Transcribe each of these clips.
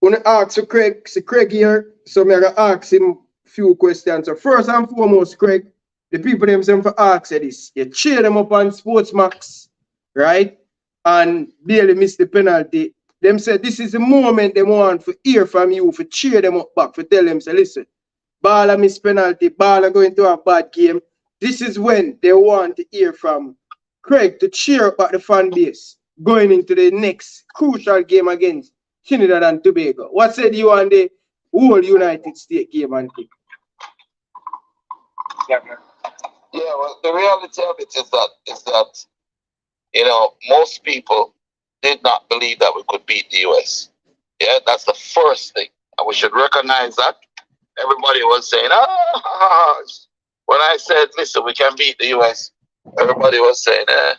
When I ask Craig here, so I'm gonna ask him few questions. So first and foremost, Craig, the people themselves for ask this. You cheer them up on Sports Max, right? And barely miss the penalty. Them said this is the moment they want to hear from you, for cheer them up back, for tell them, say, listen, Ball miss penalty, Ball going to a bad game. This is when they want to hear from Craig to cheer up at the fan base going into the next crucial game against Trinidad and Tobago. What said you on the whole United States game and thing? Yeah, well, the reality of it is that you know, most people did not believe that we could beat the US. Yeah, that's the first thing, and we should recognize that. Everybody was saying, ah, when I said, listen, we can beat the US, everybody was saying, eh.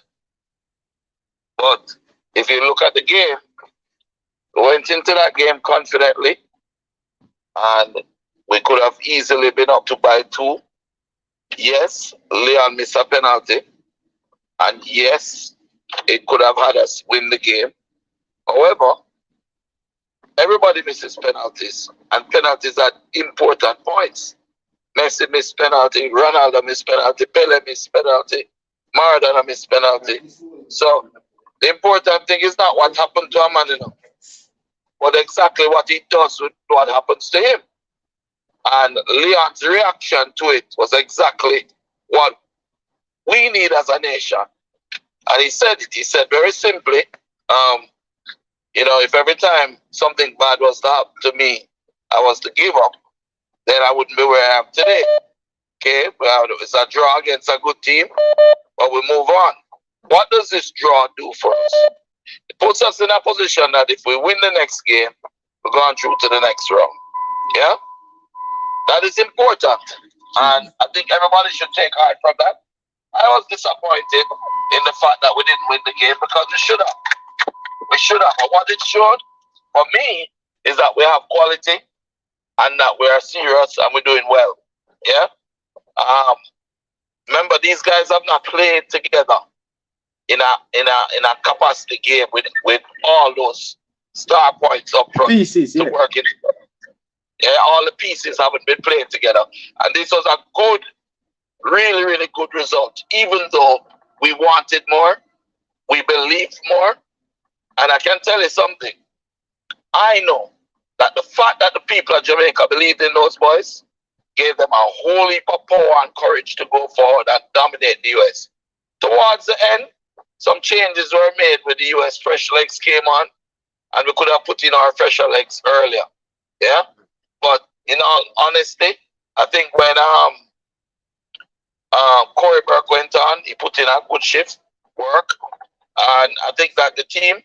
But if you look at the game, we went into that game confidently, and we could have easily been up to by 2. Yes, Leon missed a penalty, and yes, it could have had us win the game. However, everybody misses penalties, and penalties are important points. Messi missed penalty, Ronaldo missed penalty, Pele missed penalty, Maradona missed penalty. So the important thing is not what happened to a man, you know, but exactly what he does with what happens to him. And Leon's reaction to it was exactly what we need as a nation. And he said it. He said very simply, you know, if every time something bad was to happen to me, I was to give up, then I wouldn't be where I am today. Okay, well, it's a draw against a good team, but we move on. What does this draw do for us? It puts us in a position that if we win the next game, we're going through to the next round. Yeah? That is important. And I think everybody should take heart from that. I was disappointed in the fact that we didn't win the game because we should have. We should have. But what it showed for me is that we have quality and that we are serious and we're doing well. Yeah? Remember, these guys have not played together in a capacity game with all those star points up front pieces, to work in. Yeah, all the pieces haven't been playing together. And this was a good, really, really good result. Even though we wanted more, we believed more. And I can tell you something. I know that the fact that the people of Jamaica believed in those boys gave them a whole heap of power and courage to go forward and dominate the US. Towards the end, some changes were made with the US fresh legs came on, and we could have put in our fresher legs earlier. Yeah? But in all honesty, I think when Corey Burke went on, he put in a good shift work. And I think that the team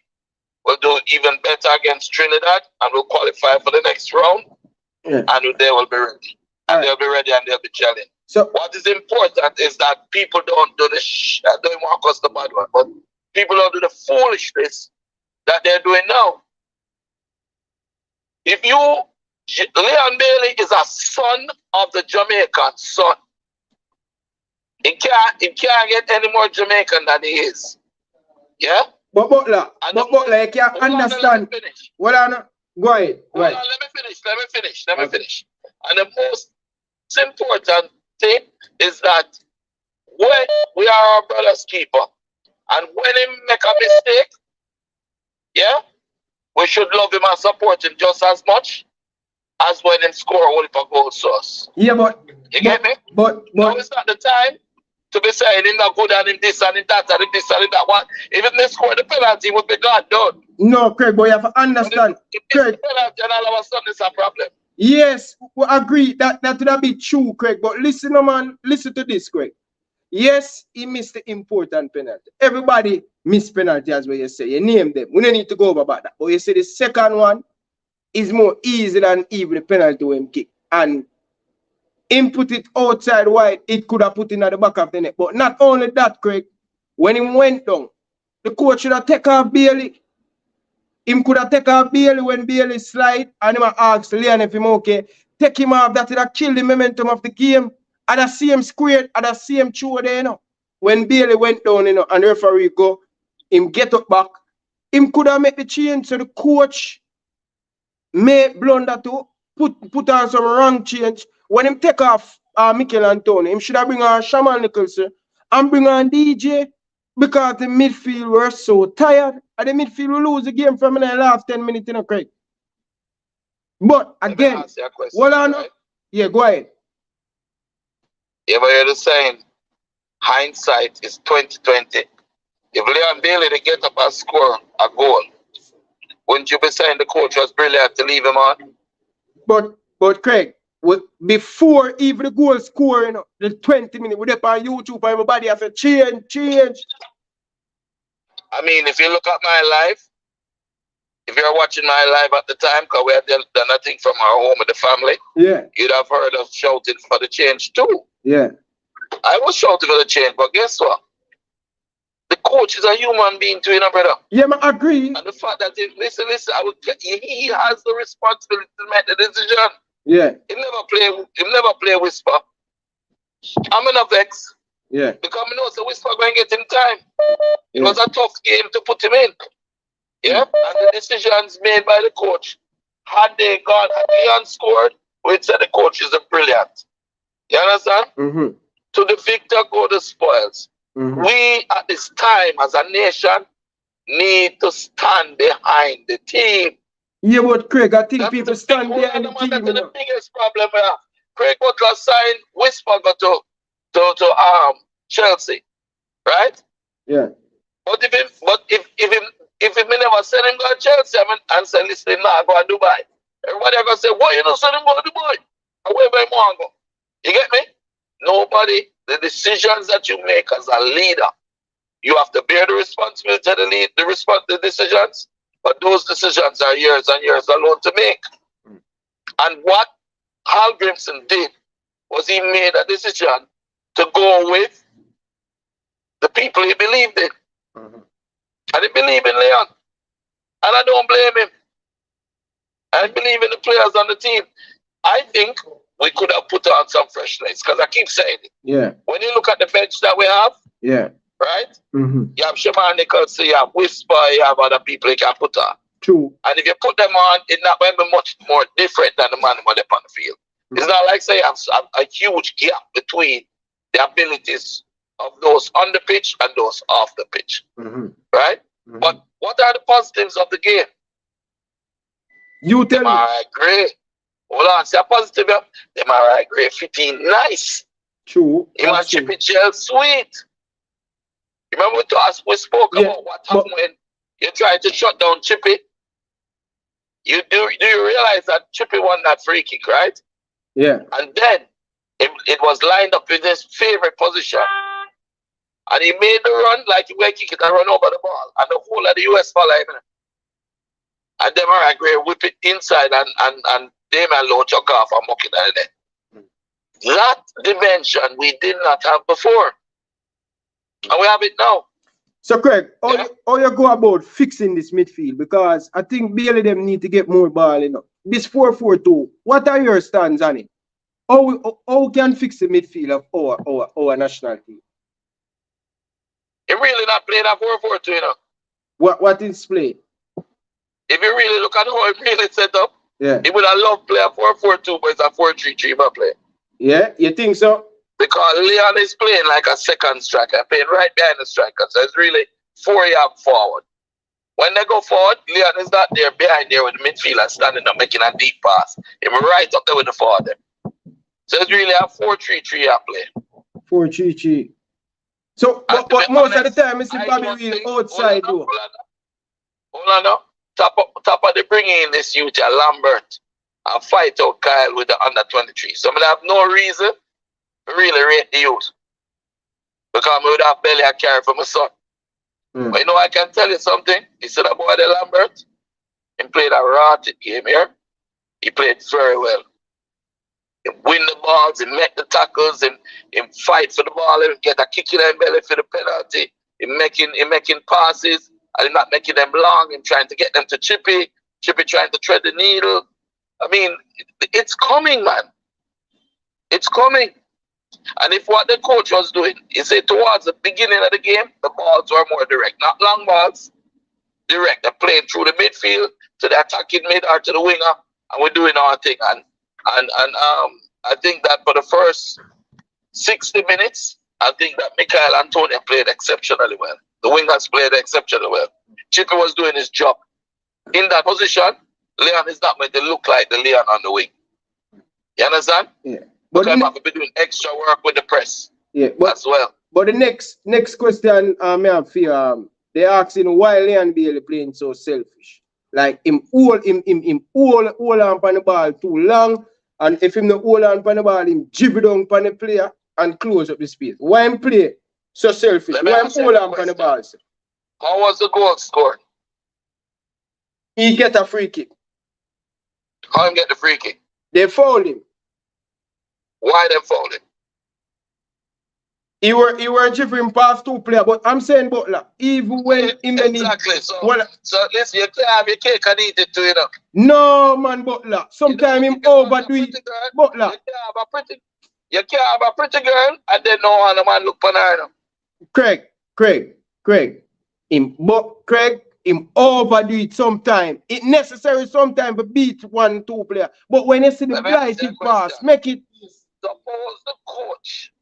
will do even better against Trinidad and will qualify for the next round. Yeah. And they will be ready. And they'll be ready and they'll be gelling. So what is important is that people don't do the don't want us the bad one, but people don't do the foolishness that they're doing now. If you Leon Bailey is a son of the Jamaican son. He can't get any more Jamaican than he is. Yeah? But Butler, you can't understand. Well, go ahead. Let me finish. And the most important thing is that when we are our brother's keeper, and when he make a mistake, yeah, we should love him and support him just as much as when him score a whole heap of goals to us. Yeah, but you get me? But now it's not the time to be saying him not good and him this and him that and him this and him that one. If he score the penalty, it would be God done. No, Craig, but you have to understand. If Craig, the penalty and all of a sudden it's a problem. Yes, we agree that would be true, Craig. But listen, man, listen to this, Craig. Yes, he missed the important penalty. Everybody missed penalty, as what you say. You name them. We don't need to go over about that. But you say the second one is more easy than even the penalty when kick. And him put it outside wide, it could have put in at the back of the net. But not only that, Craig, when he went down, the coach should have taken off Bailey. Him could have taken off Bailey when Bailey slide, and him asked Leon if him okay. Take him off, that would have killed the momentum of the game. And I see him squared, and I see him through there, you know. When Bailey went down, you know, and the referee go, him get up back, him could have made the change. So the coach may blunder too, put on some wrong change. When him take off Mikel Antonio, him should have bring on Shaman Nicholson and bring on DJ because the midfield were so tired. And the midfield will lose the game from in the last 10 minutes, you know, Craig. But again, hold on. Right? Yeah, go ahead. Yeah, but you're saying hindsight is 2020. If Leon Bailey they get up and score a goal, wouldn't you be saying the coach was brilliant to leave him on? But Craig, before even the goal score, you know, the 20 minutes, we up on YouTube, everybody has to change. I mean, if you look at my life, if you're watching my life at the time, because we had done nothing from our home with the family, yeah, you'd have heard us shouting for the change too. Yeah. I was shouting for the change, but guess what? The coach is a human being too, you know, brother. Yeah, I agree. And the fact that, he has the responsibility to make the decision. Yeah. He never play whisper. I'm in a vex. Yeah. Because I know the whisper going to get him time. It was a tough game to put him in. Yeah. And the decisions made by the coach. Had they unscored, we'd say the coach is a brilliant. You understand? Mm-hmm. To the victor go the spoils. Mm-hmm. We at this time as a nation need to stand behind the team. Yeah, but Craig, I think people stand behind the team. That's the biggest problem we have. Craig Butler signed Whisper go to Chelsea, right? Yeah. But if him never send him go to Chelsea and say, listen, now go to Dubai. Everybody are gonna say, why you not send him go to Dubai? Where by Mongo? You get me? Nobody. The decisions that you make as a leader, you have to bear the responsibility to the decisions. But those decisions are years and years alone to make. And what Hal Grimson did was he made a decision to go with the people he believed in. Mm-hmm. And he believed in Leon. And I don't blame him. I believe in the players on the team. I think we could have put on some fresh legs because I keep saying it. Yeah. When you look at the bench that we have, yeah, right? Mm-hmm. You have Shaman Nicholson, you have Whisper, you have other people you can put on. True. And if you put them on, it's not going to be much more different than the man when they're on the field. Mm-hmm. It's not like say a huge gap between the abilities of those on the pitch and those off the pitch. Mm-hmm. Right? Mm-hmm. But what are the positives of the game? You tell me. All right, great. Hold on, say positive. Them are right, great. 15, nice. True. Him and Chippy Gel, sweet. Remember we spoke about what happened when you tried to shut down Chippy? Do you realize that Chippy won that free kick, right? Yeah. And then it was lined up in his favorite position. And he made the run like he went kick it and run over the ball. And the whole of the US followed him. And them are agree whip it inside and Damien Lowe chuck off and muck it out of there. That dimension we did not have before. And we have it now. So Craig, how you go about fixing this midfield? Because I think Bailey them need to get more ball, you know. This 4-4-2, what are your stands on it? How can fix the midfield of our national team? He really not playing a 4-4-2, you know. What is play? If you really look at how he really set up, yeah, he would have loved play a 4-4-2, but it's a 4-3-3 but play. Yeah, you think so? Because Leon is playing like a second striker, playing right behind the striker. So it's really 4 yards forward. When they go forward, Leon is not there behind there with the midfielder standing up making a deep pass. He's right up there with the forward. So it's really a 4-3-3 play. 4-3-3. So but most of the time it's probably really outside though. Hold on now. Top of the bringing in this youth, Lambert, and fight out Kyle with the under 23. So I have no reason to really rate the youth. Because I would have barely a carry for my son. Mm. But you know, I can tell you something. He said about the Lambert, he played a rotted game here. He played very well. He win the balls, he make the tackles, he fight for the ball, he get a kick in the belly for the penalty. He making passes. And not making them long and trying to get them to Chippy trying to thread the needle. I mean, it's coming, man. It's coming. And if what the coach was doing, he said towards the beginning of the game, the balls were more direct. Not long balls, direct. They're playing through the midfield to the attacking mid or to the winger and we're doing our thing. And I think that for the first 60 minutes, I think that Michael Antonio played exceptionally well. The wingers played exceptionally well. Chippy was doing his job. In that position, Leon is not going to look like the Leon on the wing. You understand? Yeah. But I'm going to be doing extra work with the press. Yeah. But, as well. But the next question I have for they asking why Leon Bailey playing so selfish. Like him hold on the ball too long, and if him not hold on the ball, him jib it down on the player and close up the space. Why him play so selfish? Why him hold on the ball? Sir? How was the goal scored? He get a free kick. How him get the free kick? They fouled him. Why they fouled him? He were jibbering past two players, but I'm saying Butler, even when exactly. So listen, you can't have your cake and eat it too, you know. No man, Butler. Sometimes him overdo it. Butler. You can't have a pretty girl and then no one man look for her. Craig. Him overdo it sometimes. It's necessary sometimes to beat 1-2 player. But when you see the blighted pass, make it. Suppose the coach.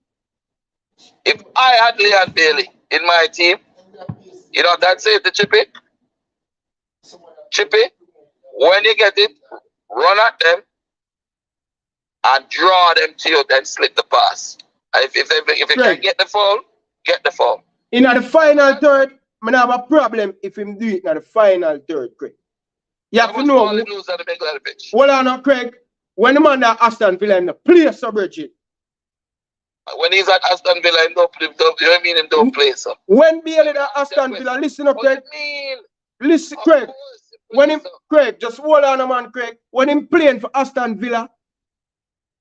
If I had Leon Bailey in my team, you know that's it, the Chippy. Chippy, when you get it, run at them and draw them to you, then slip the pass. If you can get the foul, get the foul. In the final third, I have a problem if him do it in the final third, Craig. You have to know. Hold on, Craig. When the man that Aston Villa in the place of Bridget. When he's at Aston Villa, you don't mean him don't play, so. When Bailey at Aston Villa, listen up, Craig. Listen, Craig. When him, Craig, just hold on, man, Craig. When him playing for Aston Villa,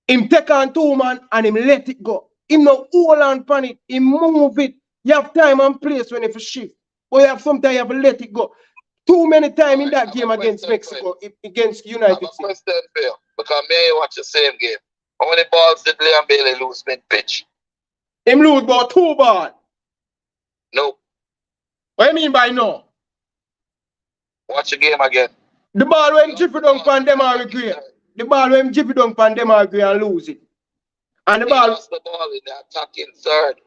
him take on 2 man and him let it go. Him no hold on pan it, him move it. You have time and place when you shift. But you have sometimes you have to let it go. Too many times in that game against Mexico, against United States. Question for you, because me and you watch the same game. How many balls did Leon Bailey lose mid-pitch? Him lose about 2 balls. No. What do you mean by no? Watch the game again. The ball when Jiffy Dunk pan them are great. The ball when Jiffy Dunk pan them are great and lose it. And the ball lost the ball in the attacking third.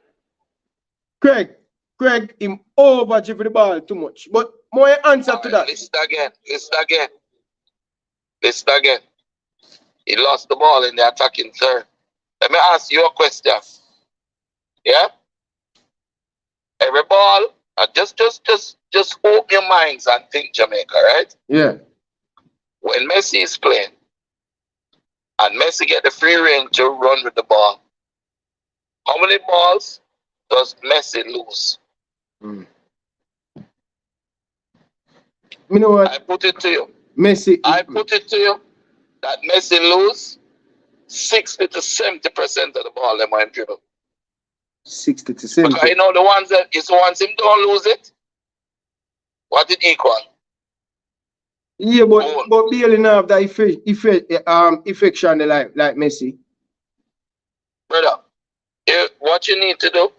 Craig, him over Jiffy the ball too much. But more answer to that. Listen again. He lost the ball in the attacking third. Let me ask you a question. Yeah? Every ball, just open your minds and think Jamaica, right? Yeah. When Messi is playing, and Messi get the free rein to run with the ball, how many balls does Messi lose? You know what? I put it to you. I put it to you that Messi lose 60 to 70% of the ball they might dribble. 60 to 70. Because you know the ones that is once him don't lose it, what it equal? Yeah, but Bailey now have that affection like Messi. Brother, what you need to do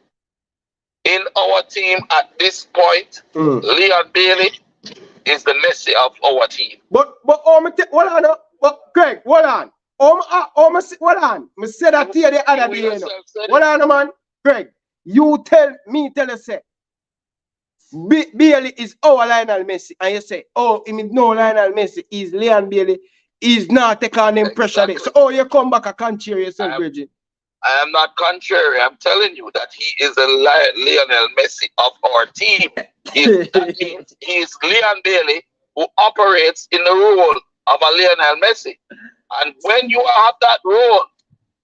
in our team at this point, Leon Bailey is the Messi of our team. But Craig, hold on. Hold on. I said that to you the other day. You know. Hold on, man. Craig, you tell you say Bailey is our Lionel Messi, and you say, oh, he means no Lionel Messi is Leon Bailey. He's not taking on him pressure. So, oh, you come back and contrary yourself, Bridget. I am not contrary. I'm telling you that he is a Lionel Messi of our team. That means he is Leon Bailey who operates in the role of a Lionel Messi. And when you have that role,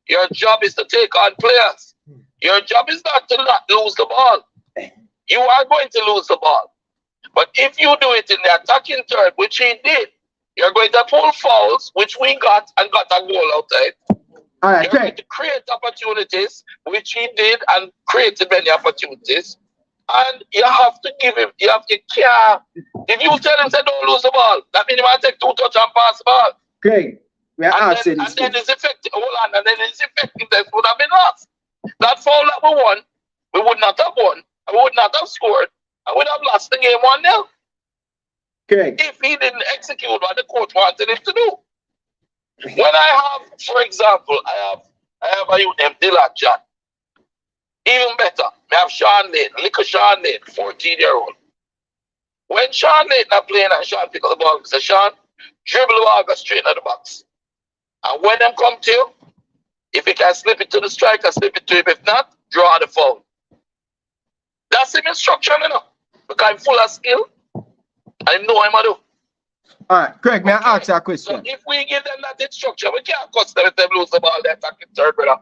your job is to take on players. Your job is not to not lose the ball. You are going to lose the ball. But if you do it in the attacking third, which he did, you're going to pull fouls, which we got and got a goal outside. All right, you're going to create opportunities, which he did and created many opportunities. And you have to give him, you have to care. If you tell him, say, don't lose the ball, that means he might take 2 touches and pass the ball. Great. And then his effective, and then his effectiveness would have been lost. That foul that we won, we would not have won, and we would not have scored, and we would have lost the game 1-0. Okay. If he didn't execute what the coach wanted him to do. When I have, for example, I have a youth named Dillard John. Even better, I have Sean Lane, little Sean Lane, 14-year-old. When Sean Lane not playing and Sean pick up the ball, say, Sean, dribble the ball, go straight into the box. And when them come to you, if you can slip it to the striker, slip it to him. If not, draw the foul. That's him instruction, you know. Because I'm full of skill. I know what I'm do. Alright, Craig, may I ask you a question? So if we give them that instruction, we can't cost them if they lose the ball, they're attacking third, brother.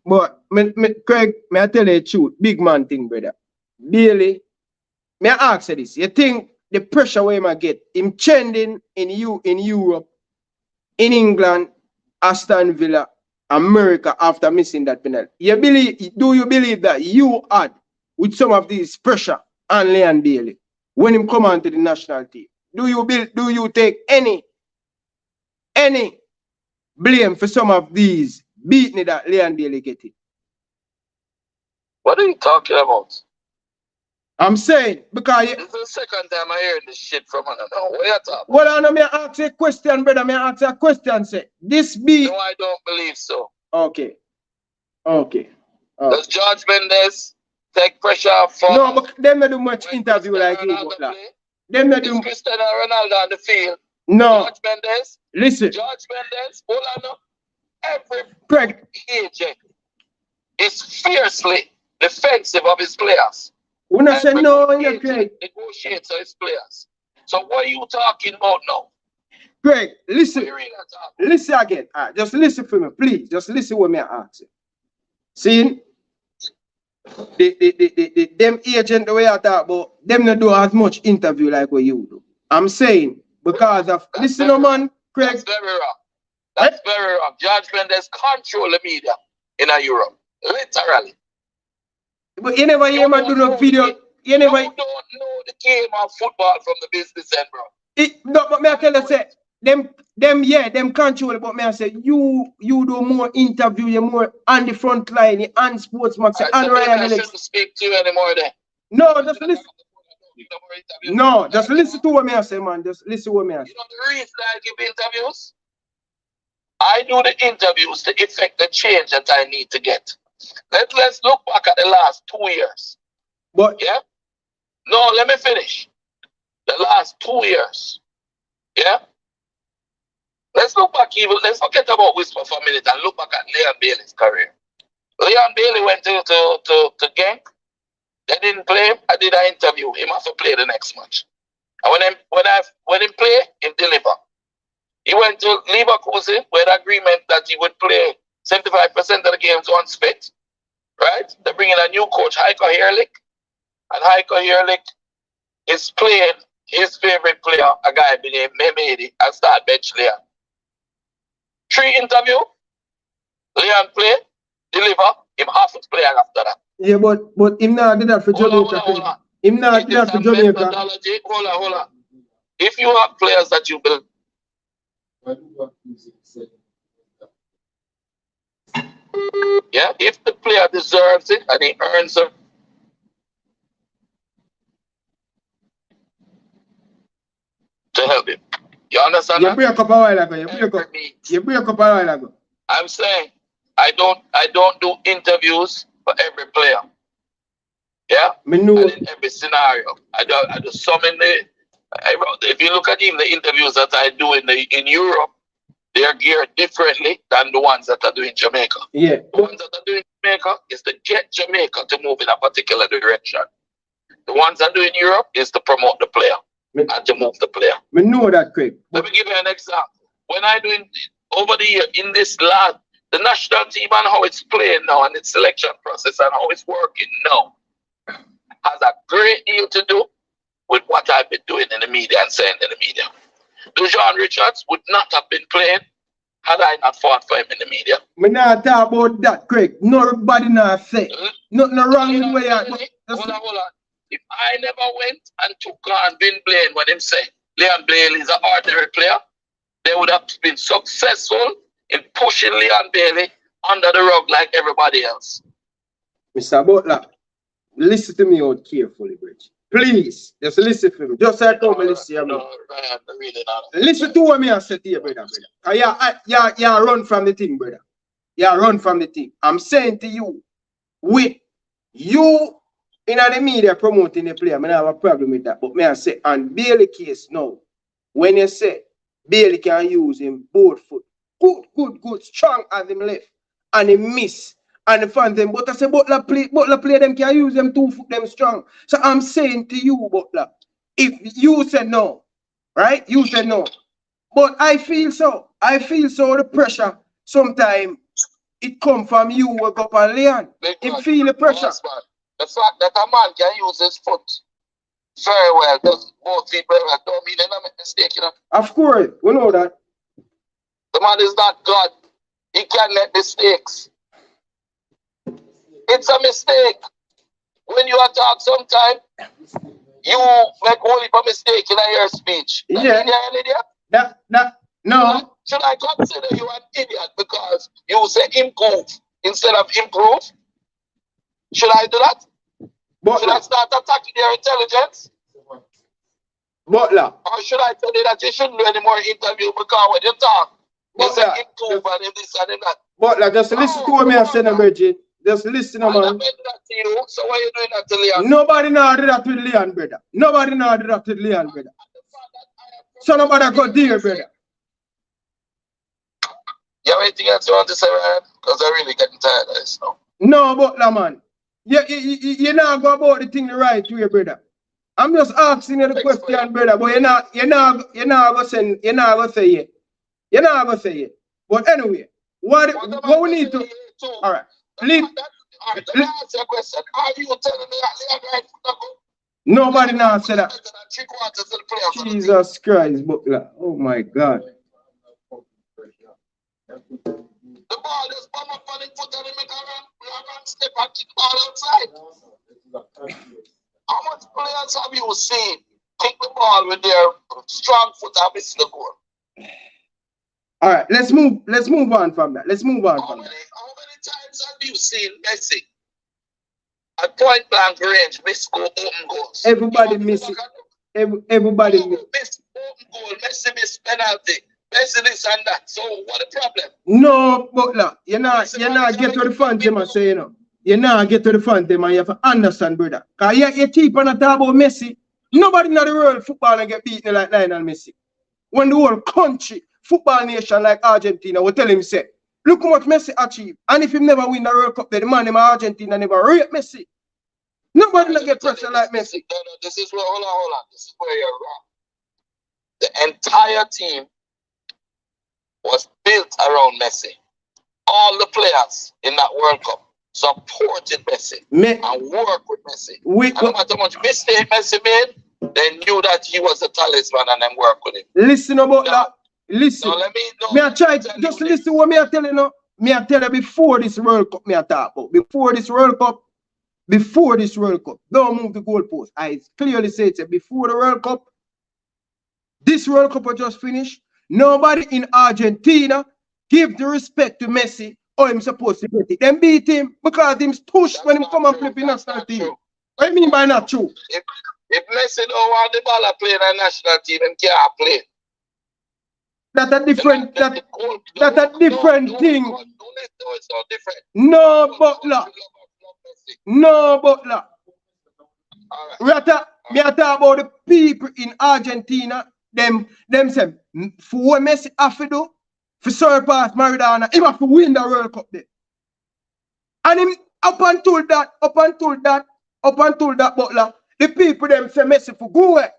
But Craig, may I tell you the truth? Big man thing, brother. Bailey, may I ask you this? You think the pressure where him get, him trending in Europe, in England, Aston Villa, America after missing that penalty? Do you believe that you had with some of these pressure on Leon Bailey when him come on to the national team? Do you take any blame for some of these beating that Leon Bailey getting? What are you talking about? I'm saying because this is the second time I hear this shit from another. What you talking? Well, I know me ask you a question, brother. Me ask you a question. Say this be. No, I don't believe so. Okay. Does George Mendes take pressure from? No, but them not do much interview like you, Butler. Them not do. Cristiano Ronaldo on the field. No. George Mendes. Listen. George Mendes. Hold on now. Every Craig agent is fiercely defensive of his players. We not say no, Craig. Negotiates his players. So what are you talking about now? Craig, listen. Listen again. Just listen for me, please. Just listen what me ask you. See, them agent the way I talk about, them not do as much interview like what you do. I'm saying because of listen, man, Craig. That's very wrong. That's very wrong. George Mendes control the media in Europe, literally. But you never hear man do no video. You never. You don't know the game of football from the business end, bro. No, but me I tell you say them control it, but me I say you do more interview, you more on the front line, you on Sportsman, and Ryan I shouldn't speak to you anymore then. No, just listen. No, just listen to what me I say, man. Just listen to what me I say. You know the reason I give interviews? I do the interviews to effect the change that I need to get. Let's look back at the last 2 years. But yeah? No, let me finish. The last 2 years. Yeah? Let's look back let's forget about Whisper for a minute and look back at Leon Bailey's career. Leon Bailey went to Genk. They didn't play him. I did an interview. He must have played the next match. And when he played, he delivered. He went to Leverkusen with an agreement that he would play 75% of the games on spit. Right? They're bringing a new coach, Heiko Herrlich. And Heiko Herrlich is playing his favorite player, a guy named Mehmedi, and start bench Leon. 3 interview, Leon play, deliver, him half a player after that. Yeah, but him not did that for Jamaica. Hold on. Him not did that for Jamaica. Hold on. If you have players that you build, yeah, if the player deserves it and he earns it, to help him. You understand? You break up a while ago. You break up a while ago. I'm saying I don't do interviews for every player. Yeah? Me know. And in every scenario. I do some in the if you look at even the interviews that I do in Europe, they are geared differently than the ones that I do in Jamaica. Yeah. The ones that I do in Jamaica is to get Jamaica to move in a particular direction. The ones I do in Europe is to promote the player and to move the player. We know that, Craig. Let me give you an example. When I do over the year in this last, the national team and how it's playing now and its selection process and how it's working now has a great deal to do with what I've been doing in the media and saying in the media. Dujon Richards would not have been playing had I not fought for him in the media. We not talk about that, Craig. Nobody not say. Nothing wrong with where you are. Hold on. If I never went and took on Vin Blaine when him say Leon Bailey is an ordinary player, they would have been successful in pushing Leon Bailey under the rug like everybody else. Mr. Butler, listen to me out carefully, Bridge. Please, just listen to me. Just like how me listen to me. Listen to what me I say to you, brother. Yeah, run from the thing, brother. Yeah, run from the thing. I'm saying to you, with you in the media promoting the player, I don't have a problem with that. But me I say, on Bailey case now, when you say Bailey can use him both foot, good, strong as him left, and he miss. And the fans them, but I say Butler play them can use them 2 foot them strong. So I'm saying to you, Butler, if you say no, right? You say no. But I feel so. The pressure sometimes it come from you work up on Leon. You feel the pressure. The fact that a man can use his foot very well does both feet very well. Don't mean they don't make mistake, you know. Of course, we know that. The man is not God. He can make mistakes. It's a mistake. When you attack sometimes, you make only a mistake in your speech. Yeah. No. Should I consider you an idiot because you say improve instead of improve? Should I do that? Butler. Should I start attacking your intelligence? Butler. Or should I tell you that you shouldn't do any more interview because when you talk, you say improve and this and that. Butler, just listen to what me I say, Bridget. Just listen, man. I made that to you, so why are you doing that to Leon? Nobody know do that with Leon, brother. Nobody know do that with Leon, brother. So nobody go there, brother. You have anything else you want to say, Ryan? Because I'm really getting tired of this now. No, Butler, man. You not go about the thing the right way, brother. I'm just asking you the question, brother, but you're not gonna say it. You're not gonna say it. But anyway, what we need to all right. Let me ask you a question. Are you telling me that Leon right? Nobody now said that. Jesus Christ, Butler. Oh my God. The ball just come up on the foot and make a run step and kick the ball outside. How much players have you seen kick the ball with their strong foot and miss the goal? All right, let's move on from that. How many times have you seen Messi at point blank range miss open goals? Everybody miss it. Everybody miss open goal. Messi miss penalty. Messi this and that. So what the problem? No, Butler, you're not get to the fans them and say, you know. You're not get to the fans them and you have to understand, brother. Because you keep on talk about Messi. Nobody in the world football and get beaten like Lionel Messi. When the whole country, football nation like Argentina will tell him, say, look how much Messi achieved. And if he never win the World Cup, then the man in Argentina never rate Messi. Nobody not get pressure like Messi. No, this is where, hold on. This is where you're wrong. The entire team was built around Messi. All the players in that World Cup supported Messi and worked with Messi. And no matter how much mistake Messi made, they knew that he was the talisman and them work with him. Listen about that. Listen. Me I try just listen what me I tell you now. Me I tell you before this World Cup me I talk about. Before this World Cup, don't move the goalpost. I clearly say it before the World Cup. This World Cup was just finished. Nobody in Argentina give the respect to Messi or him supposed to get it. Them beat him because him's pushed when he come and play for national team. What I mean by not true? If Messi don't want the ball to play in the national team, he can't play. That's a different thing. No, it's not different. No, Butler. Me I talk about the people in Argentina. Them say for what Messi have to do for surpass Maradona, he have to win the World Cup there. And him up until that, Butler, the people them say Messi for go away.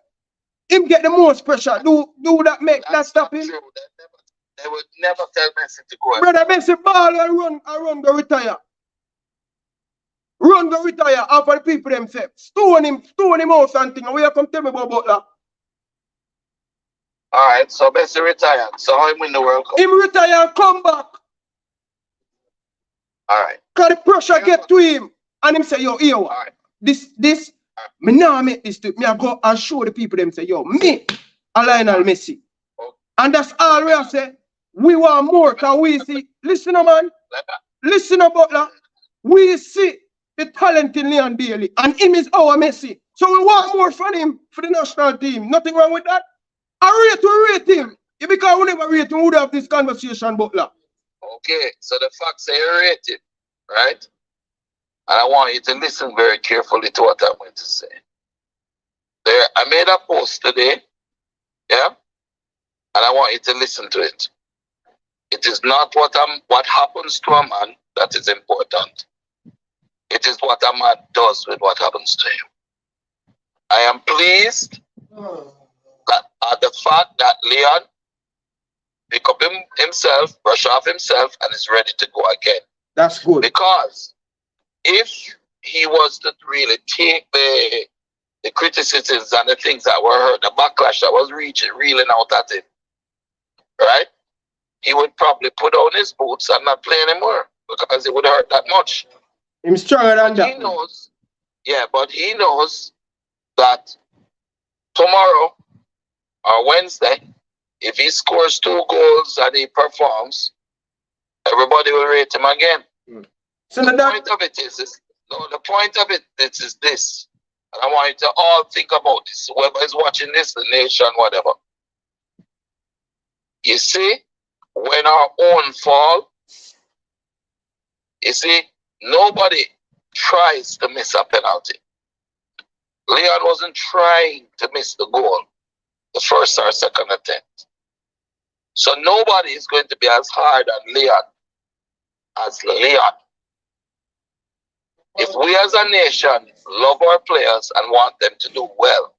Him get the most pressure. Do that make that stop him? They would never tell Messi to go away. Brother, Messi ball and run go retire. Run go retire after the people them say stone him out and thing. Where you come tell me about Butler? Alright, so Messi retired. So how him win the World Cup? Him retire and come back. Alright. Because the pressure get to him. And him say, yo, right. this, me now make this to me. I go and show the people them say, yo, me, a Lionel Messi. Okay. And that's all we have say. We want more because we see, listen man, listen Butler. We see the talent in Leon Bailey. And him is our Messi. So we want more from him for the national team. Nothing wrong with that. I rate him. Because we never rate him, we would have this conversation, Butler. Okay, so the fact say you rate him, right? And I want you to listen very carefully to what I'm going to say. There, I made a post today, yeah, and I want you to listen to it. It is not what happens to a man that is important. It is what a man does with what happens to him. I am pleased that at the fact that Leon pick up himself, brush off himself, and is ready to go again. That's good. Because if he was to really take the criticisms and the things that were heard, the backlash that was reeling out at him, right? He would probably put on his boots and not play anymore because it would hurt that much. I'm stronger than that. He knows, yeah, but he knows that tomorrow or Wednesday, if he scores 2 goals and he performs, everybody will rate him again. So the point of it is this. And I want you to all think about this. Whoever is watching this, the nation, whatever. You see, when our own fall, you see, nobody tries to miss a penalty. Leon wasn't trying to miss the goal, the first or second attempt. So nobody is going to be as hard on Leon as Leon. If we as a nation love our players and want them to do well,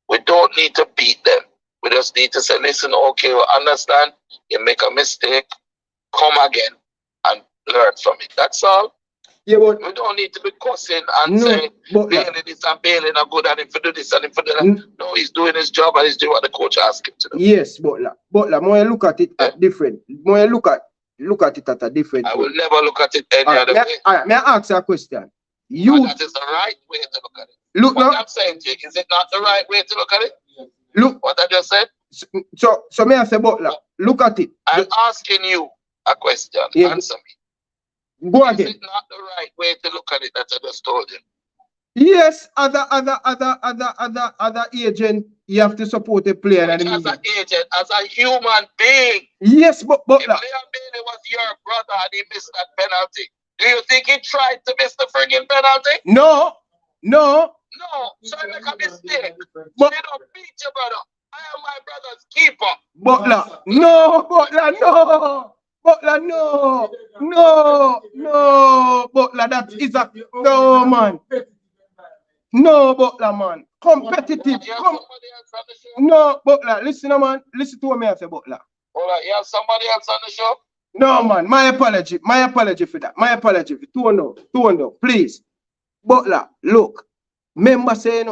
we don't need to beat them. We just need to say, listen, okay, we understand, you make a mistake, come again and learn from it. That's all. Yeah, but we don't need to be cussing and saying, Bailey this and Bailey not good and him for do this and him for do that. No, he's doing his job and he's doing what the coach asked him to do. Yes, Butler, when you look at it different, when you look at it at a different I will never look at it any other way. All right, may I ask you a question? That is the right way to look at it. Look, what I'm saying to you, is it not the right way to look at it? Look. What I just said? So may I say, Butler, look at it. I'm asking you a question. Yeah. Answer me. Go again. Is it not the right way to look at it that I just told you? Yes, other agent, you have to support a player. As an agent, as a human being. Yes, but if Leon Bailey was your brother and he missed that penalty, do you think he tried to miss the friggin' penalty? No. So I make a mistake. But you don't beat your brother. I am my brother's keeper. Butler, no. Butler, that is a no, man. No, Butler, man. Competitive. No, Butler, listen, man. Listen to what me I say, Butler. Hold on, you have somebody else on the show? No, man. My apology for that. My apology for Tuondo, please. Butler, look. Remember saying,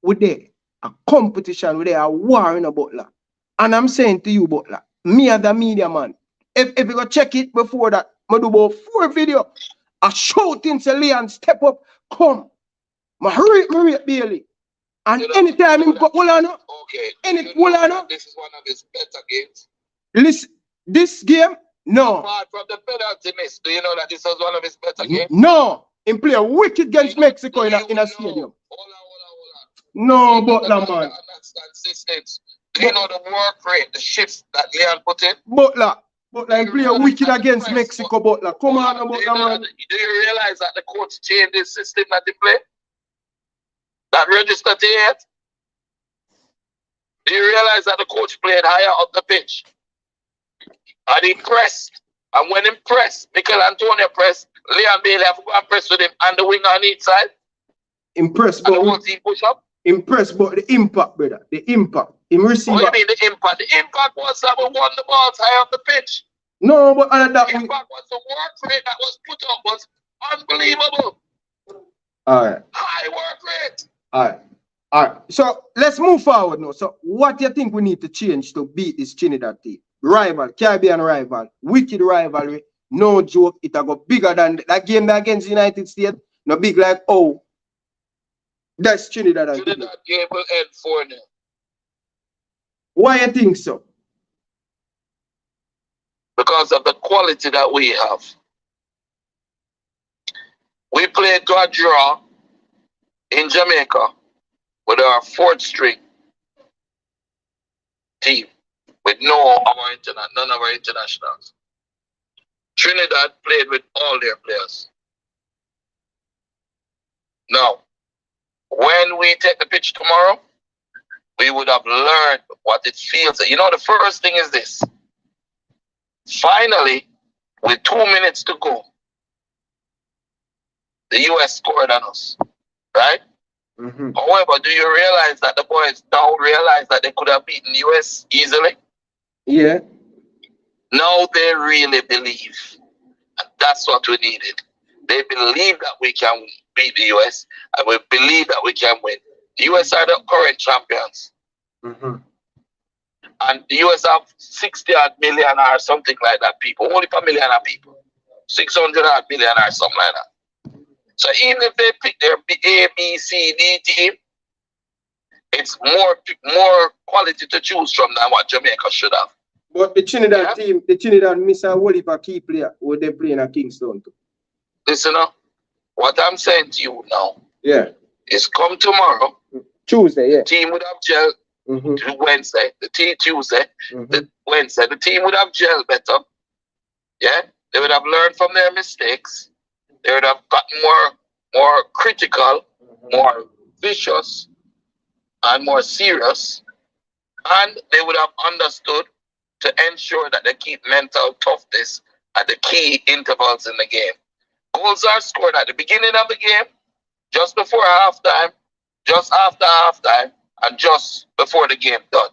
we there a competition, we there a war in a Butler. And I'm saying to you, Butler, me as the media man, if you go check it before that, I do about 4 videos. I shouting to Leon, step up, come. I rate Bailey. And anytime him put this is one of his better games. Listen, this game, no. Apart from the penalty miss, do you know that this was one of his better games? No. He play a wicked against Mexico in a stadium. Hold on. No, Butler, man. Do you know the work rate, the shifts that Leon put in? Butler, he play a wicked against Mexico, Butler. Come on, Butler, man. Do you realize that the coach changed his system that he play? That registered to yet? Do you realize that the coach played higher up the pitch? And he pressed. And when he pressed, Michael Antonio pressed, Leon Bailey have to go and press with him and the winger on each side. Impressed, but the whole team push up? Impressed, but the impact, brother. The impact. What do you mean the impact? The impact was that we won the balls high up the pitch. No, but that the impact was the work rate that was put up was unbelievable. Alright. High work rate. Alright. So let's move forward now. So what do you think we need to change to beat this Trinidad team? Rival, Caribbean rival, wicked rivalry. No joke. It'll go bigger than that game against the United States. No big like that's Trinidad. Trinidad game will end 4-0. Why you think so? Because of the quality that we have. We played to a draw in Jamaica with our fourth string team with none of our internationals. Trinidad played with all their players. Now, when we take the pitch tomorrow, we would have learned what it feels. You know, the first thing is this. Finally, with 2 minutes to go, the US scored on us, right? However, do you realize that the boys now realize that they could have beaten the US easily? Yeah. Now they really believe. And that's what we needed. They believe that we can beat the US, and we believe that we can win. The US are the current champions. And the US have 60 odd million or something like that people. Only per million of people. 600 odd million or something like that. So even if they pick their A, B, C, D team, it's more quality to choose from than what Jamaica should have. But the Trinidad team, the Trinidad miss a whole heap of key player who they playing at Kingston too. Listen up. What I'm saying to you now is come tomorrow. Tuesday, yeah. The team would have gel Wednesday. The team Tuesday. The Wednesday. The team would have gel better. Yeah? They would have learned from their mistakes. They would have gotten more critical, more vicious, and more serious. And they would have understood to ensure that they keep mental toughness at the key intervals in the game. Goals are scored at the beginning of the game, just before halftime, just after halftime, and just bore the game done.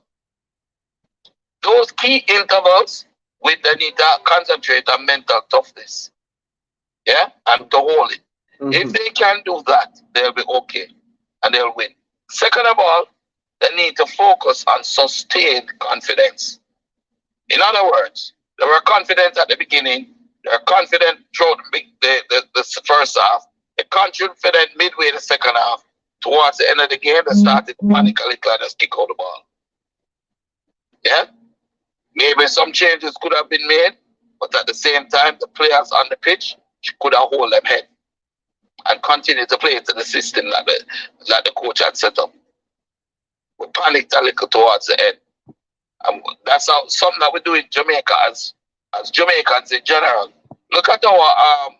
Those key intervals, they need to concentrate on mental toughness. Yeah? And to hold it. If they can do that, they'll be okay. And they'll win. Second of all, they need to focus on sustained confidence. In other words, they were confident at the beginning. They're confident throughout the first half. They're confident midway the second half. Towards the end of the game, they started to panic a little and just kick out the ball. Yeah? Maybe some changes could have been made, but at the same time, the players on the pitch could have hold them head and continue to play to the system that the coach had set up. We panicked a little towards the end. That's something that we do in Jamaica as Jamaicans in general. Look at our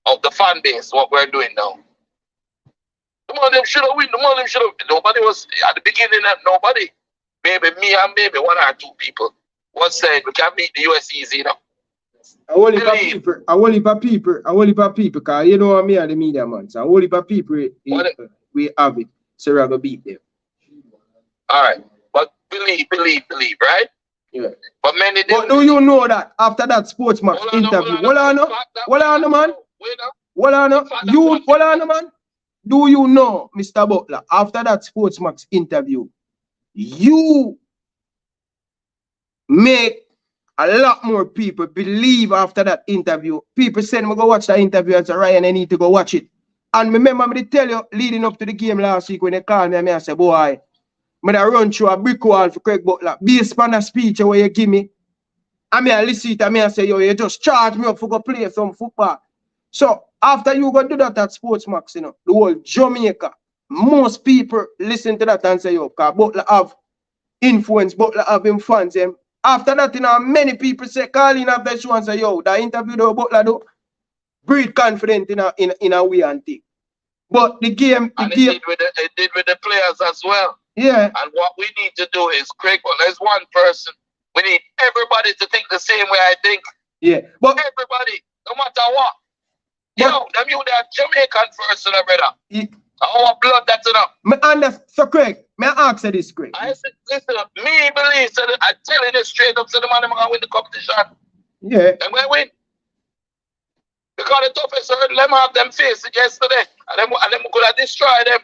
of the fan base, what we're doing now. The man them should have win. The man them should have. Nobody was at the beginning. Nobody. Maybe me and maybe one or two people was saying we can beat the US easy, you know. I want people, because you know me and the media man. So I want people we have it. So we're gonna beat them. Alright. But believe, right? Yeah. But many But do you know that after that sports match interview? Hold on, man. Hold on, man. Do you know, Mr. Butler, after that sports match interview, you make a lot more people believe after that interview. People said, "Me go watch that interview," and say, "Ryan, I need to go watch it." And remember me to tell you, leading up to the game last week, when they called me, I said, "Boy, I'm gonna run through a brick wall for Craig Butler. Based on a speech where you give me, I listen to it, I say, yo, you just charge me up for go play some football." So after you go do that at Sports Max, you know, the whole Jamaica, most people listen to that and say, yo, because Butler have influence, Butler have him fans. After that, you know, many people say, call in after the show and say, yo, that interview the Butler do, breed confidence in a way and thing. But the game, it did with the players as well. Yeah. And what we need to do is, Craig Butler is one person. We need everybody to think the same way I think. Yeah. But everybody, no matter what. Yo, them you that Jamaican first, brother. Yeah. Our blood, that's enough. So Craig, may I ask you this, Craig? I said, listen, me believe, so I'm telling you straight up, so the man gonna win the competition. Yeah. And we win. Because the toughest hurdle, them have them faced it yesterday. And them could have destroyed them.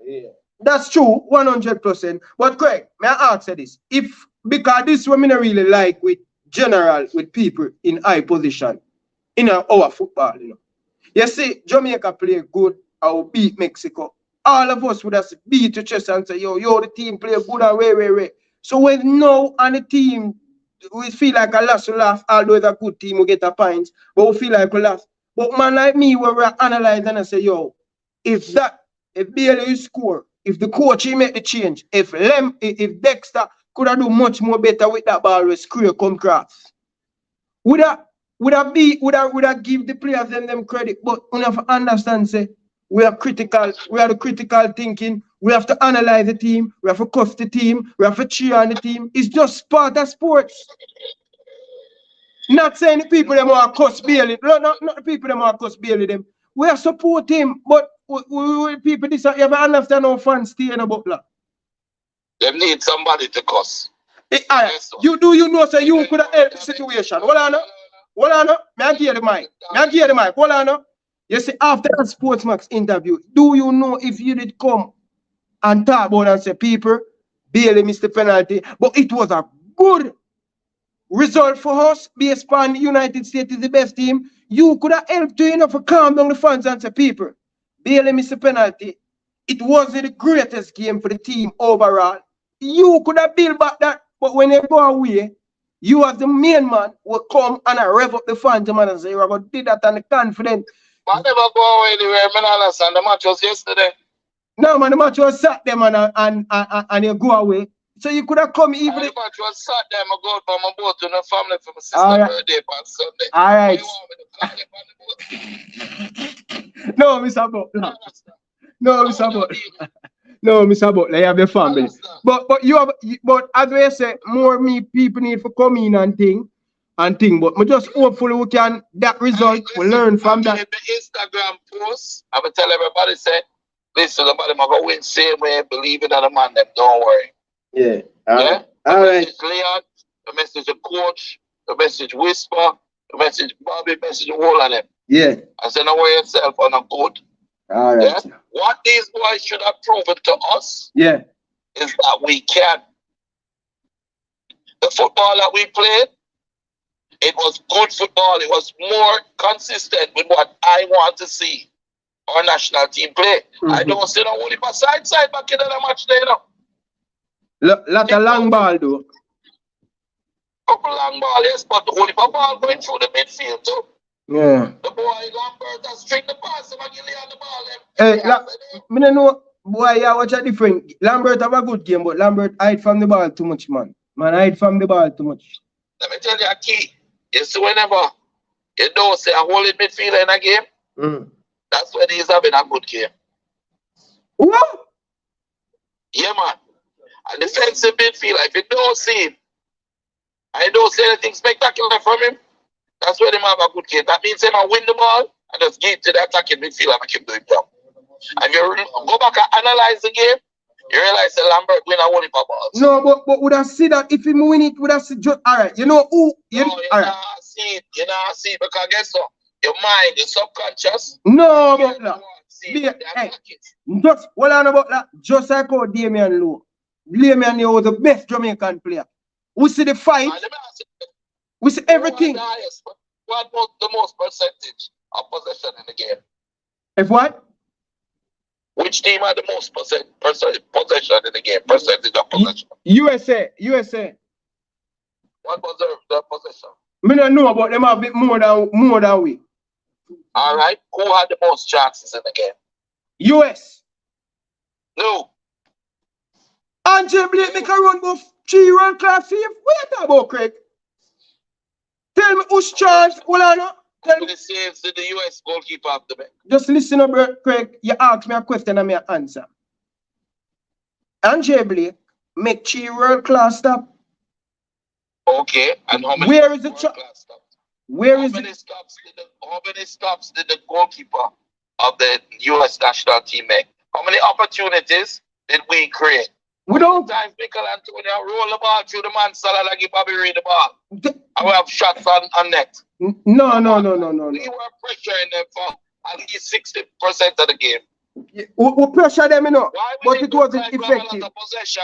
Yeah. That's true, 100%. But Craig, may I ask you this? Because this women I really like with people in high position in our football, you know. You see, Jamaica play good, or beat Mexico. All of us would have beat the chest and say, yo, the team play good and way. So when now on the team, we feel like a loss, although it's a good team, we get a points, but we feel like we lost. But man like me, where we analyze and I say, yo, if that if Bailey score, if the coach he make the change, if Dexter could have do much more better with that ball with Screw come cross. Would have give the players them credit, but we have to understand say we are critical, we are the critical thinking, we have to analyze the team, we have to cuff the team, we have to cheer on the team. It's just part of sports. Not saying the people them are cuss Bailey. Not the people them are cuss Bailey them. We are support him, but we people this you ever understand how fans stay in a Butler. They need somebody to cuss. Yes, you know so you could have helped the situation. Hold on. May I give you the mic? Hold on. You see, after that Sportsmax interview, do you know if you did come and talk about and say, people, Bailey missed the penalty, but it was a good result for us based on the United States is the best team. You could have helped to enough to calm down the fans and say, people, Bailey missed the penalty. It wasn't the greatest game for the team overall. You could have built back that, but when you go away, you as the main man will come and rev up the fans and say, you're going to do that and the confident. I never go away anywhere, man. I understand. The match was yesterday. No, man, the match was Saturday, man, and you go away. So you could have come even. The match was Saturday. I go for my boat to my family for my sister's birthday on Sunday. All right. No, Mr. Butler. No, Mr. Butler. No, Mr. Butler, you have your family. But as we say, more people need to come in and think. But we just hopefully we can that result we learn from that. The Instagram post, I will tell everybody say, listen, somebody might go win same way, believe in the man them, don't worry. Yeah. All right. Message Leon, the message of coach, the message Whisper, the message Bobby, the message all of them. Yeah. I said, no worry yourself on a good. All right. Yeah? What these boys should have proven to us is that we can. The football that we played, it was good football. It was more consistent with what I want to see our national team play. I don't see no only side back in the match there, you know. Lot of long ball, though. Couple long ball, yes, but the only ball going through the midfield, too. Yeah. The boy Lambert has string the pass him and on the ball. Hey, I don't know, boy, yeah, watch a different. Lambert have a good game, but Lambert hide from the ball too much, man. Man, hide from the ball too much. Let me tell you a key. You see, whenever you don't say a whole midfielder in a game, that's when he's having a good game. What? Yeah, man. A defensive midfielder, if you don't see him, and you don't see anything spectacular from him, that's when he have a good game. That means he might win the ball and just give to the attacking midfielder and make him do it job. And you go back and analyze the game, you realize that Lambert win a whole heap of balls. No, but would I see that if he win it, would I see just all right? You know who? You not see it. You not see it because guess what? Your mind, your subconscious. No, but no. Just hold on about that. Just like how Damian Lowe. Damian Lowe was the best Jamaican player. We see the fight. We see everything. What was the most percentage of possession in the game? If what? Which team had the most possession in the game? Percentage of possession. USA. What was the possession? Me don't know about them a bit more than we. All right. Who had the most chances in the game? US. No. Angel Blake make a run go 3 run class save. What you talk about, Craig? Tell me who's charged. Hold on. How many saves did the US goalkeeper have to make? Just listen up, Craig. You ask me a question and me answer. Angel Blake make 3 world class stop. Okay, and how many? Where is the stops? How many stops did the goalkeeper of the US national team make? How many opportunities did we create? We don't. Sometimes Michael Antonio roll the ball through the man Salah like he Bobby read the ball. And we have shots on net. No. We were pressuring them for at least 60% of the game. We pressure them, you know, but it wasn't effective. The possession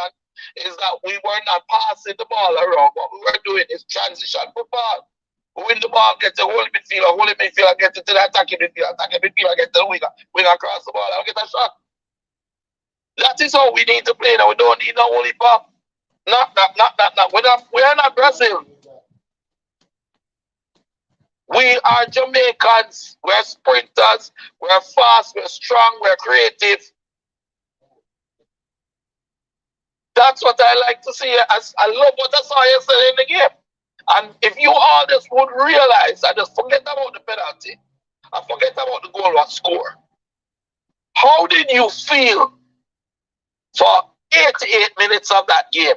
is that we were not passing the ball around. What we were doing is transition football. We win the ball, get the whole midfielder, get it to the attacking midfielder, get the winger across the ball, and get a shot. That is how we need to play now. We don't need no only pop. Not. We are not Brazil. We are Jamaicans. We're sprinters. We're fast. We're strong. We're creative. That's what I like to see. I love what I saw yesterday in the game. And if you all just would realize, I just forget about the penalty. I forget about the goal was scored. How did you feel for 88 minutes of that game?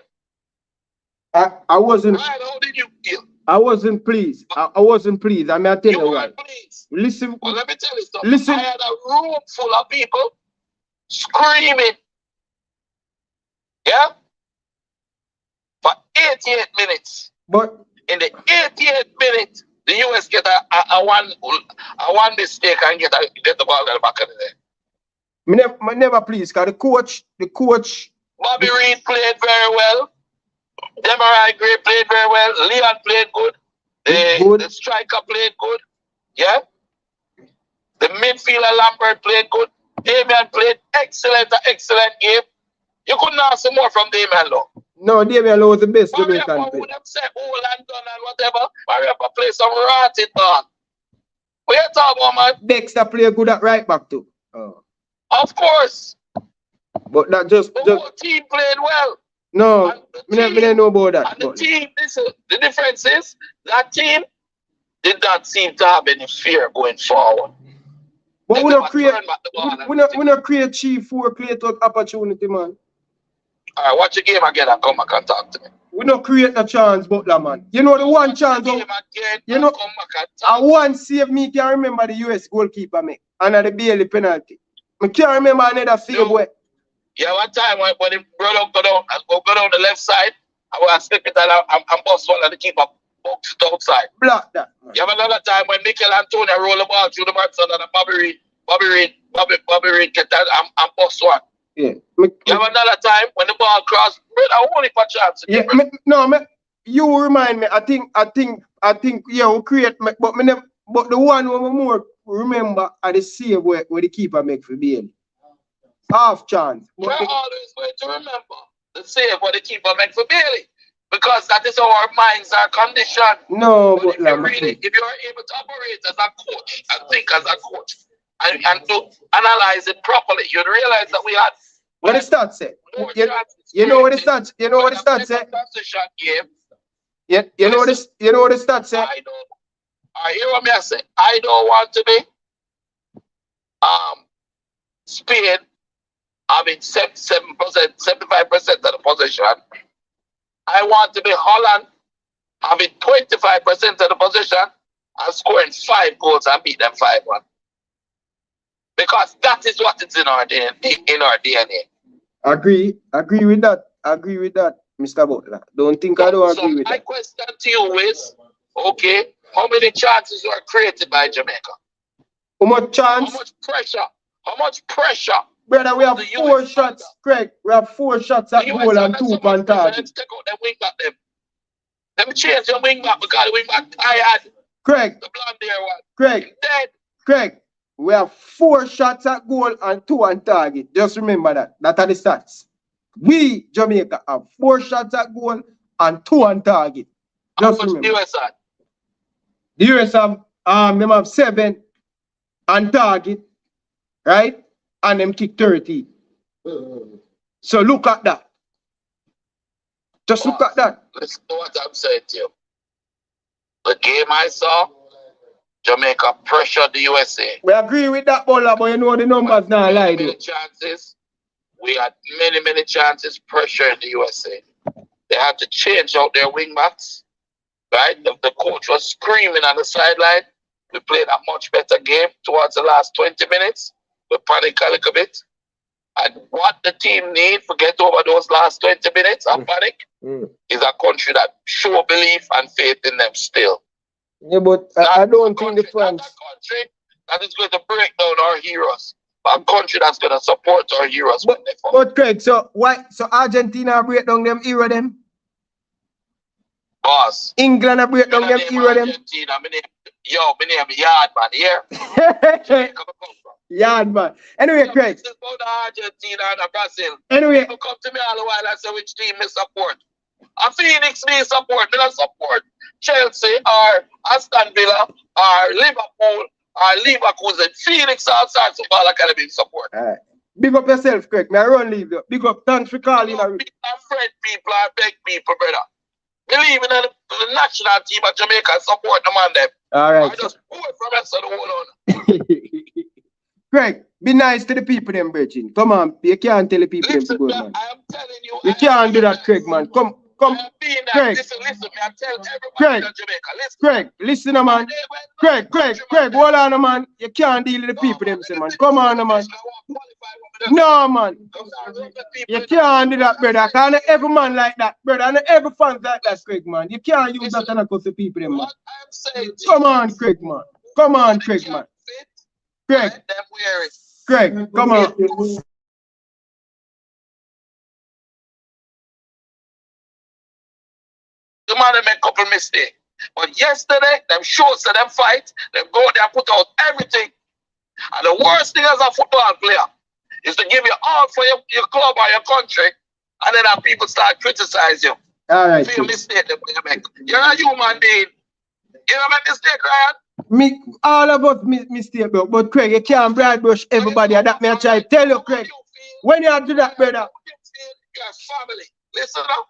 I wasn't. Right, how did you feel? I wasn't pleased. I wasn't pleased. I mean, I tell you what. Pleased. Listen. Well, let me tell you something. Listen. I had a room full of people screaming. Yeah? For 88 minutes. But in the 88th minute, the US get a one mistake and get the ball at the back of the net. Me never pleased, because the coach. Bobby Reed played very well. Demarai Gray played very well. Leon played good. The striker played good. Yeah. The midfielder Lambert played good. Damian played excellent game. You couldn't ask more from Damian Lowe. No, Damian Lowe was the best Jamaican player. Would have said all and done and whatever. Mariappa play some rotted on. What you talking about, man? Dexter played good at right back too. Oh. Of course. But that just the whole team played well. No, me don't know about that. And the team, listen, the difference is that team did not seem to have any fear going forward. But we don't create 3-4 clear opportunity, man. All right, watch the game again and come back and talk to me. We don't create a chance, Butler, man. You know the one chance. You know, and one save me can remember the US goalkeeper make, and the Bailey penalty. I can't remember another save where. Yeah, one time when he brought up, go down the left side, I was slipping that and bust one of the keeper box outside. Block that. Man. You have another time when Mikel Antonio roll the ball through the backside and Bobby Reed get that and bust one. Yeah. You have another time when the ball crossed, I only for chance. Yeah, you remind me. I think yeah, we create, but the one we more remember are the save where the keeper make for Bailey. Half chance. We're always going to remember the save what the keeper make for Bailey, because that is how our minds are conditioned. No, but if you are able to operate as a coach and think as a coach and to analyze it properly, you'd realize that we had. What the stats say? You know what the stats? You know what the stats say? Yeah, you know what the stats say? I hear what I say. I don't want to be Spain having 77%, 75% of the possession. I want to be Holland having 25% of the possession and scoring 5 goals and beat them 5-1. Because that is what is in our DNA. Agree with that, Mr. Butler. Don't think I don't agree with that. My question to you is, okay, how many chances were created by Jamaica? How much chance? How much pressure? Brother, we have 4 shots, Craig. We have 4 shots at goal and 2 on target. Let's take out the wing back them. Let me change the wing back because the wing back tired. Craig. The blonde hair one. Craig. Dead. Craig. We have 4 shots at goal and 2 on target. Just remember that. That are the stats. We, Jamaica, have 4 shots at goal and 2 on target. Just remember. The US had? The US have 7 on target, right? And them kick 30. So look at that. Just look at that. Listen to what I'm saying to you. The game I saw, Jamaica pressured the USA. We agree with that, Butler, but you know the numbers now lie. We had many chances pressuring the USA. They had to change out their wing backs. Right? The coach was screaming on the sideline. We played a much better game towards the last 20 minutes. We panicked a little bit. And what the team need to get over those last 20 minutes of panic is a country that show belief and faith in them still. Yeah, but I don't think the France. Not a country that is going to break down our heroes, but a country that's going to support our heroes when they fall. But Craig, so why? So Argentina break down them hero them? Boss. England break down them hero them? Argentina, my name is Yardman here. Yardman. Anyway, Craig. This is about Argentina and Brazil. Anyway. People come to me all the while and say which team I support. A Phoenix me support. I don't support Chelsea or Aston Villa or Liverpool or Leverkusen. Phoenix outside football academy support. All right. Big up yourself, Craig. May I run leave you. Big up. Thanks for calling. I friend people, I beg people, brother. Believe in the national team of Jamaica and support them on them. All right. I just pull it from us and hold on. Craig, be nice to the people, them, Virgin. Come on. You can't tell the people them to go, man. I am telling you. You can't do that, Craig, man. Come. Craig. Listen, I tell everybody Craig. in Jamaica. Listen. Craig, listen, man. Craig, hold on, man. You can't deal with the people, them, say, man. Come on, man. No, man. You can't do that, brother. Because every man like that, brother. And every fan like that, Craig, man. You can't use that and accuse the people, them, man. Come on, Craig, man. Come on, Craig, man. Craig, come on. The man make a couple mistakes. But yesterday, them shows to them fight, them go there and put out everything. And the worst thing as a football player is to give you all for your club or your country, and then have people start criticize you. All right. For your mistake that you make. You're a human being. You don't make mistake, Ryan? All of us mistake, but Craig, you can't broad brush everybody. That me I try to tell you, Craig. When you do that, brother. You're family. Listen up.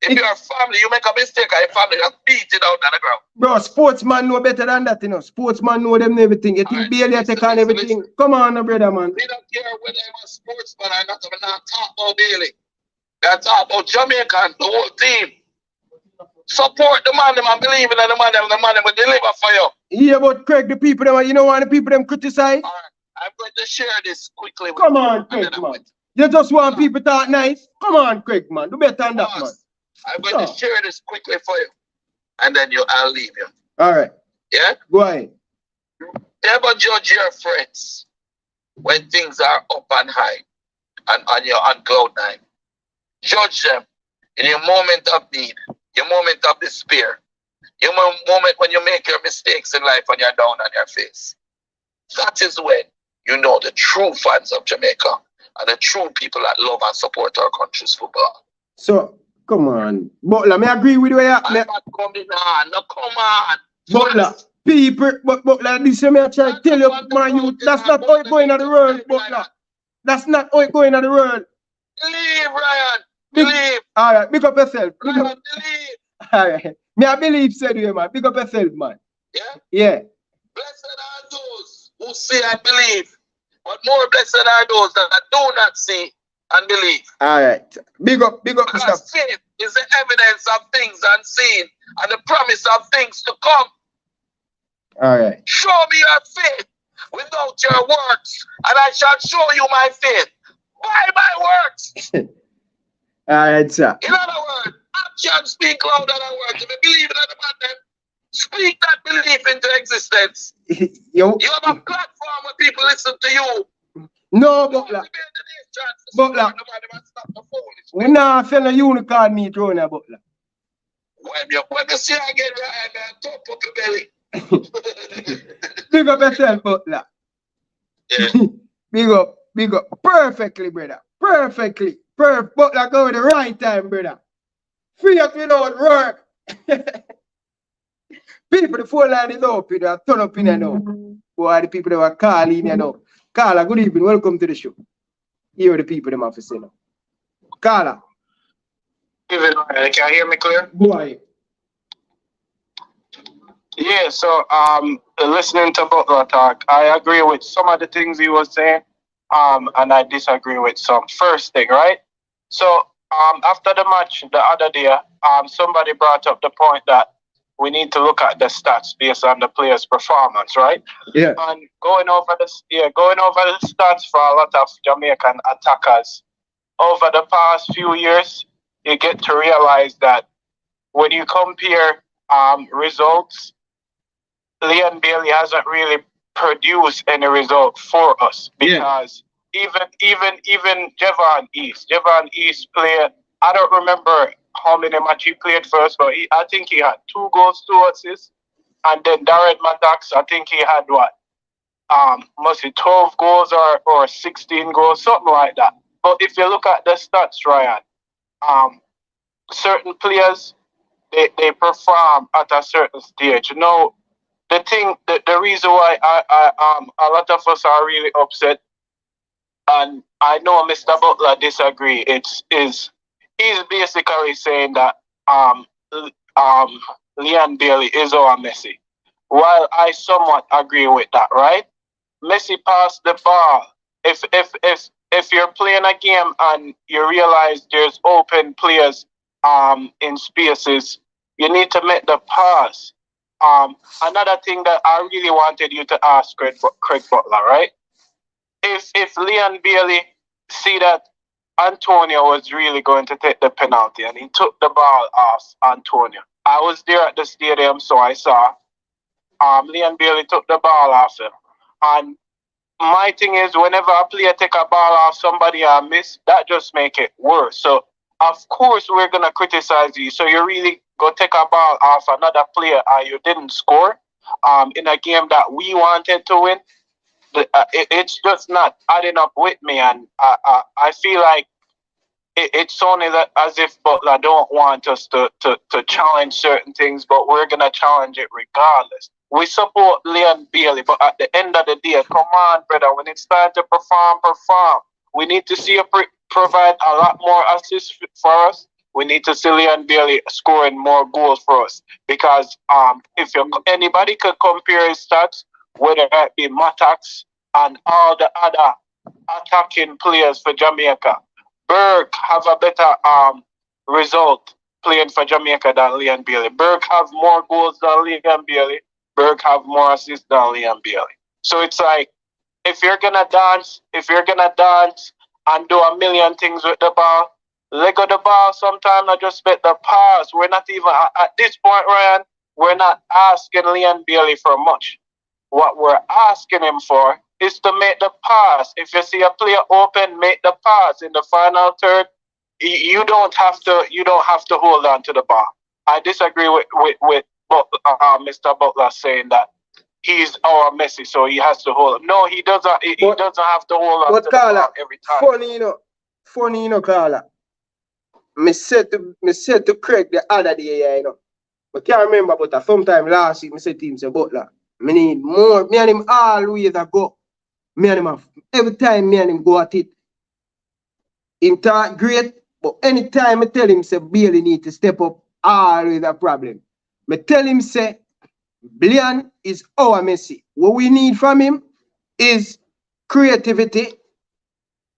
If you're a family, you make a mistake, your family just beat it out on the ground. Bro, sportsman know better than that, you know. Sportsman know them everything. You think Bailey take on everything. Listen. Come on, brother, man. We don't care whether I'm a sportsman or not. I'm not talking about Bailey. I'm talking about Jamaican, the whole team. Support the man, and believe in the man, will deliver for you. Yeah, but Craig, the people, them, you know why the people them criticize? All right. I'm going to share this quickly. Come on, Craig, man. You just want people to talk nice? Come on, Craig, man. Do better than that, man. I'm going to share this quickly for you. And then I'll leave you. All right. Yeah? Go ahead. Never judge your friends when things are up and high and you're on cloud nine. Judge them in your moment of need, your moment of despair, your moment when you make your mistakes in life and you're down on your face. That is when you know the true fans of Jamaica and the true people that love and support our country's football. So, come on. Butler, me agree with you. I'm not coming on. No, come on. Butler, people, but Butler, this is me I try to tell you, man, you, that's not how it going in the world, Butler. That's not how it going in the world. Believe, Ryan. Believe. All right, pick up yourself. Ryan, believe. All right. Me I believe, said you, man. Pick up yourself, man. Yeah? Yeah. Blessed are those who see and believe. But more blessed are those that do not see and believe. All right. Big up, because faith is the evidence of things unseen and the promise of things to come. All right. Show me your faith without your works, and I shall show you my faith by my works. All right, sir. In other words, action speak louder than words. If you believe in the man, then speak that belief into existence. You have a platform where people listen to you. No, Butler. Butler. We not sell a unicorn meat around here, Butler. When you see again, Ryan, man, top up your belly. Big up yourself, Butler. Yeah. Big up. Perfectly, brother. Perfectly. Butler go at the right time, brother. Free up without work. People, the phone line is open. They turn up in there now. Boy, the people that were calling you now. Carla, good evening. Welcome to the show. Here are the people them have to say now. Carla. Even can you hear me clear? Boy. Yeah, so listening to Butler talk, I agree with some of the things he was saying, and I disagree with some. First thing, right? So after the match the other day, somebody brought up the point that we need to look at the stats based on the player's performance, right? Yeah. And going over the stats for a lot of Jamaican attackers over the past few years, you get to realize that when you compare results, Leon Bailey hasn't really produced any result for us because even Javon East played. I don't remember how many matches he played first, but I think he had 2 goals, 2 assists. And then Darren Maddox, I think he had must be 12 goals or 16 goals, something like that. But if you look at the stats, Ryan, certain players, they perform at a certain stage. You know, the reason why a lot of us are really upset and I know Mr. Butler disagree. He's basically saying that Leon Bailey is our Messi. While I somewhat agree with that, right? Messi passed the ball. If you're playing a game and you realize there's open players in spaces, you need to make the pass. Another thing that I really wanted you to ask Craig Butler, right? If Leon Bailey see that Antonio was really going to take the penalty and he took the ball off Antonio. I was there at the stadium, so I saw Leon Bailey took the ball off him. And my thing is, whenever a player take a ball off somebody and miss, that just make it worse. So, of course, we're going to criticize you. So you really go take a ball off another player and you didn't score in a game that we wanted to win. It's just not adding up with me. And I feel like it's only as if Butler don't want us to challenge certain things, but we're going to challenge it regardless. We support Leon Bailey, but at the end of the day, come on, brother, when it's time to perform. We need to see you provide a lot more assists for us. We need to see Leon Bailey scoring more goals for us. Because if anybody could compare his stats, whether it be Matax and all the other attacking players for Jamaica, Burke have a better result playing for Jamaica than Leon Bailey. Burke have more goals than Leon Bailey. Burke have more assists than Leon Bailey. So it's like, if you're gonna dance and do a million things with the ball, let go the ball sometime and just bet the pass. We're not even, at this point, Ryan, we're not asking Leon Bailey for much. What we're asking him for is to make the pass. If you see a player open, make the pass. In the final third, you don't have to hold on to the ball. I disagree with Mr. Butler saying that he's our Messi, so he has to hold him. No, he doesn't. He doesn't have to hold on to the ball every time. Funny, Carla. Me said to Craig the other day, I can't remember, but sometime last week, I said to him, say, Butler, me need more. Me and him always a go. Me and him every time me and him go at it. Him talk great, but anytime I tell him, say, Bailey need to step up, always a problem. Me tell him, say, Leon is our Messi. What we need from him is creativity,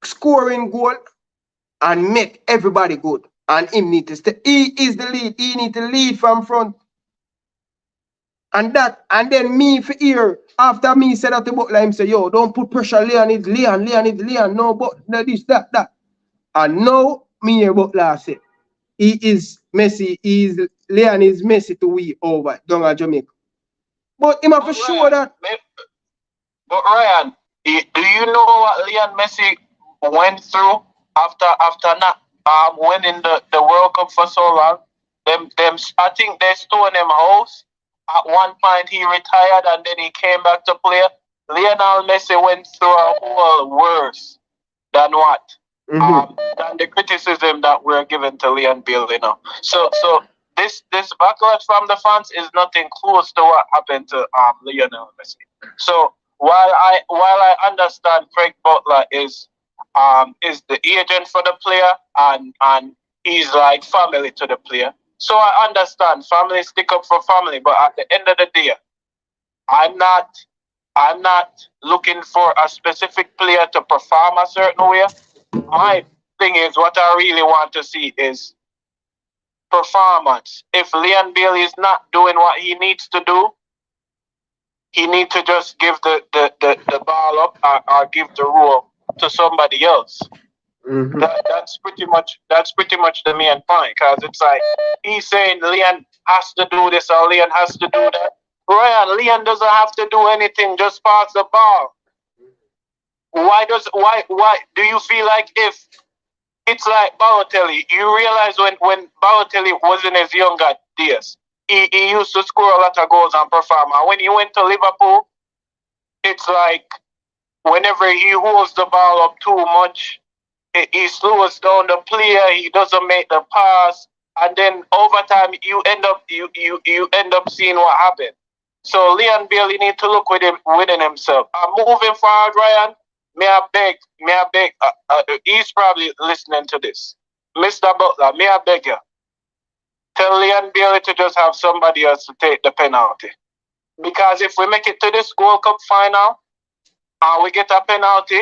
scoring goal, and make everybody good. And him need to stay. He is the lead. He need to lead from front. And then me for here, after me said that to Butler, him say, yo, don't put pressure, Leon is Leon. No, but this, that. And now, me hear Butler say, he is Messi, Leon is Messi to we over down at Jamaica. But him for sure that. But Ryan, do you know what Leon Messi went through after not winning the World Cup for so long? Them I think they stole him house. At one point he retired and then he came back to play. Lionel Messi went through a whole worse than what? Than the criticism that we're giving to Leon Bailey now. So this backlash from the fans is nothing close to what happened to Lionel Messi. So while I understand Craig Butler is the agent for the player and he's like family to the player. So I understand family stick up for family, but at the end of the day, I'm not looking for a specific player to perform a certain way. My thing is, what I really want to see is performance. If Leon Bailey is not doing what he needs to do, he needs to just give the ball up or give the role to somebody else. That's pretty much the main point, because it's like he's saying Leon has to do this or Leon has to do that. Ryan, Leon doesn't have to do anything, just pass the ball. Why do you feel like if it's like Balotelli? You realize when Balotelli was in his younger days, he used to score a lot of goals and perform. And when he went to Liverpool, it's like whenever he holds the ball up too much, he slows down the player, he doesn't make the pass, and then over time you end up seeing what happened. So Leon Bailey need to look within himself. Moving forward, Ryan, may I beg, he's probably listening to this. Mr. Butler, may I beg you, tell Leon Bailey to just have somebody else to take the penalty. Because if we make it to this Gold Cup final, and we get a penalty,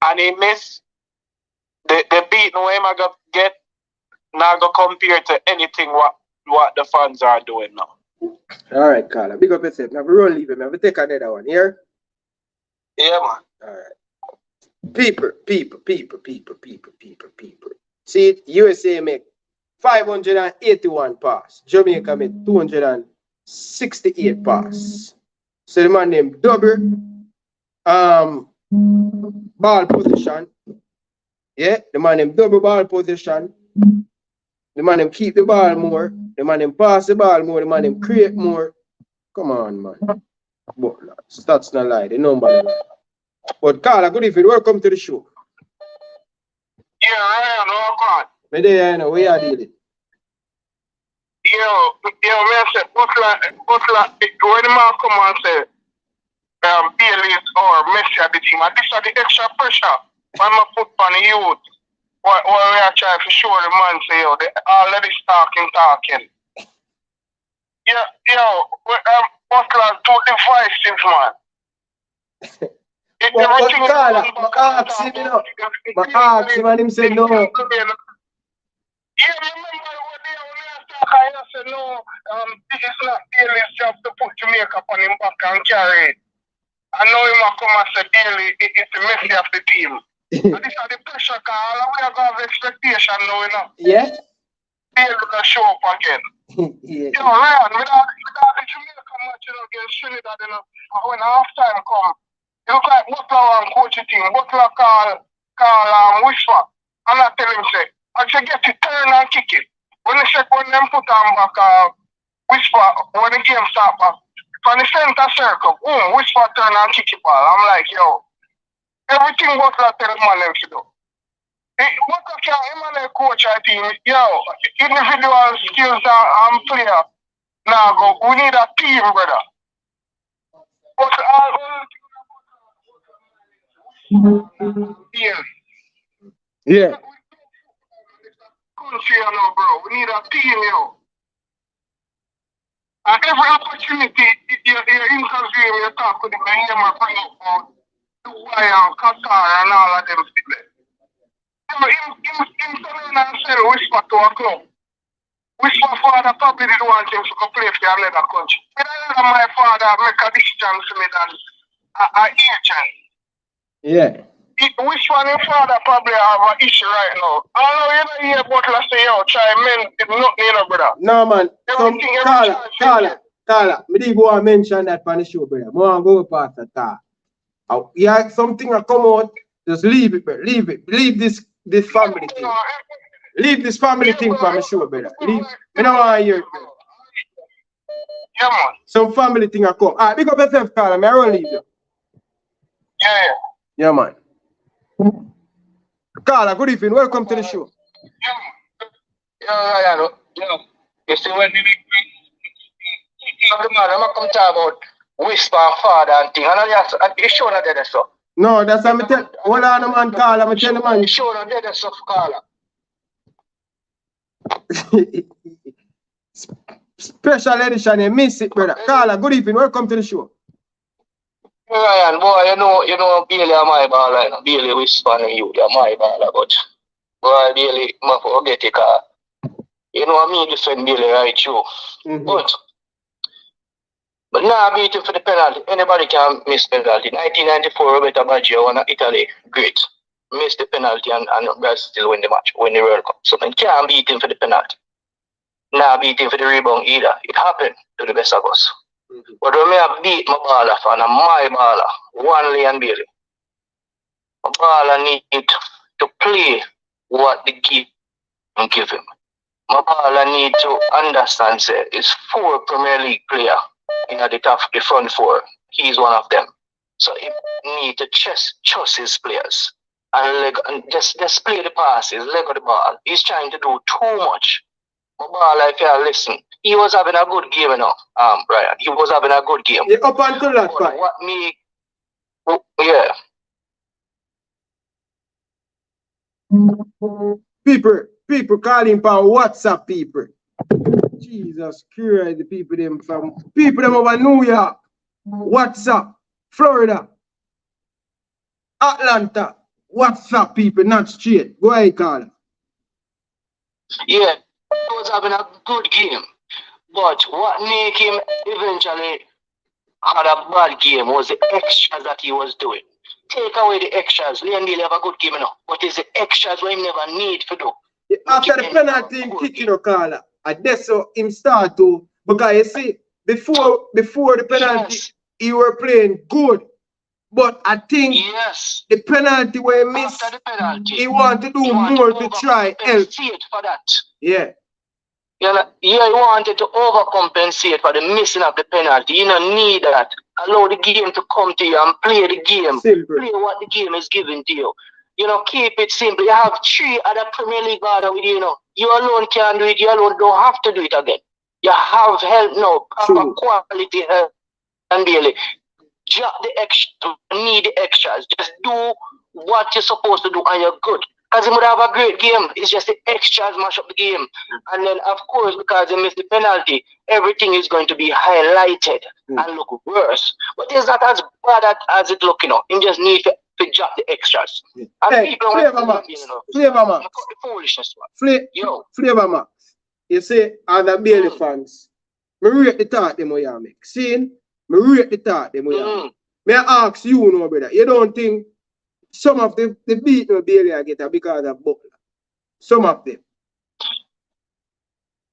and he miss, the beating we him going get, not going to compare to anything what the fans are doing now. All right, Carla. Big up yourself. Now, we roll leave him. Now, we take another one here. Yeah, man. All right. People. See, USA make 581 pass. Jamaica make 268 pass. So the man named double ball position. Yeah, the man named double ball position. The man named keep the ball more. The man named pass the ball more. The man named create more. Come on, man. Butler. Stats not lie. The number. But Carla, good evening. Welcome to the show. Yeah, Ryan, oh God. Me there, you know, we are dealing. Yo, man, say, Butler, when the man come and say, Bailey or Messi at the team, and this is the extra pressure when I put on the youth, what we are trying to show the man, say, yo, they already talking. Butler too divisive, man. But Carla, I asked him, you know, I asked him and him said no. Yeah, remember what they said, no, this is not Bailey's job to put Jamaica on him back and carry it. I know him come and say Bailey, it's the Messi of the team. And this is the pressure, Carl. We are going to have expectation now, you know. Yeah? Bailey will show up again. Yeah. You know, Ryan, without the Jamaica match, you know, against Trinidad, you know, when half time come, it look like Butler and coach the team. Butler call Whisper. And I tell him, say, I should get it, turn and kick it. When them put on back Whisper, when the game start back, from the center circle, boom, Whisper turn and kick it ball. I'm like, yo, everything Butler tell the man them to do. Butler can't even coach our team. Yo, individual skills and player. Now go, we need a team, brother. But Yeah. Country, you know, bro. We need a team, yo. And every opportunity, you're interviewing, you talk with him, and you bring up about Dubai and Qatar and all of them people. Him telling and saying Whisper to a club. Whisper father probably didn't want him to go play for another country. But I know my father make a decision for me than an agent. Yeah. Which one your father probably have an issue right now? I don't know, you don't hear Butler say, yo, try men, it's nothing, you know, brother. No, man. Carla, me didn't go and mention that on the show, brother. I want to go past the talk. Yeah, something will come out, just leave it, brother. Leave it. Leave this family thing. Leave this family thing from the show, brother. Leave. I don't want to hear it, brother. Yeah, man. Some family thing will come. All right, pick up yourself, Carla. I will leave you. Yeah. Yeah, man. Carla, good evening. Welcome to the show. Yeah. You see, when the man, I'm come talk about Whisper and father and thing, and you sure not dead stuff. No, that's what I'm telling. Hold on, man, Carla. I'm telling the man. You sure not dead stuff, Carla. Special edition, you miss it, brother. Carla, good evening. Welcome to the show. Ryan, boy, you know, Bailey are my baller, you know. Bailey Whisper and you, they're my baller, but boy, Bailey, I forget it, you know, me defend Bailey right through. But now I beat him for the penalty. Anybody can miss penalty. 1994, Roberto Baggio won Italy, great. Missed the penalty and Brazil still win the match, win the World Cup. So I can't beat him for the penalty. Now I beat him for the rebound either. It happened to the best of us. But when I beat my baller fan and my baller, one Leon Bailey, my baller need to play what the game give him. My baller need to understand, say, it's 4 Premier League players in the front 4. He's one of them. So he need to trust his players and just play the passes, leg of the ball. He's trying to do too much. My baller, if you listen, he was having a good game, you know, Brian. He was having a good game. Yeah, up until that point. Yeah. People calling for WhatsApp people. Jesus Christ, the people them over New York, WhatsApp, Florida, Atlanta, WhatsApp people, not straight. Go ahead, Carl. Yeah, he was having a good game. But what made him eventually had a bad game was the extras that he was doing. Take away the extras. Leon Daly have a good game, you know, but it's the extras what he never need to do. After the penalty him kick, you know, Carla, and that's how him start to, because you see, before the penalty, he were playing good. But I think the penalty where he missed, After the penalty, he want to do more to try help. For that. Yeah. Yeah, he wanted to overcompensate for the missing of the penalty. You don't need that. Allow the game to come to you and play the game. Simple. Play what the game is giving to you. You know, keep it simple. You have 3 other Premier League guys with you, you know. You alone can do it. You alone don't have to do it again. You have help now. Proper quality help. And really, drop the extra. Need the extras. Just do what you're supposed to do and you're good. Because he would have a great game. It's just the extras mash up the game. And then, of course, because he missed the penalty, everything is going to be highlighted and look worse. But it's not as bad as it look, you know. You just need to drop the extras. And hey, people Flavor Max. you know, Flavor Max. The foolishness, man. Flavor Max. You say, as a Bailey fans, me rate the thought them we make. See? Me rate the thought them we make. May I ask you, no, brother, you don't think some of the beat no Bailey I get because of Butler? Some of them.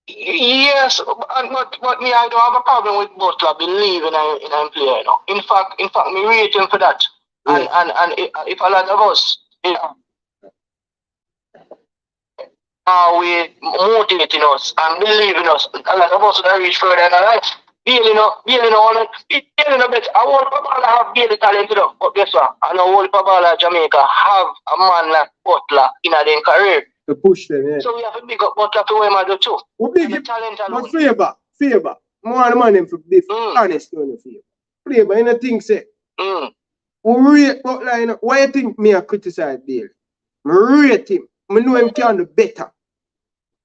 Yes, but me, I don't have a problem with Butler believing in him player, you know. In fact, me rate him for that. And if a lot of us, you know, are we motivating us and believing us, a lot of us would reach further in our life. Bailey no bet. I want Pabala have Bailey talent, you know. But guess what? I know all Pabala Jamaica have a man like Butler in their career. To push them, yeah. So we have to big up Butler to where I do too. We big it, but favor. More money for this. Honest, no favor. Favor, you know things say. We rate Butler, you know. Why you think me I criticize Bailey? Me rate him. I know him can do better.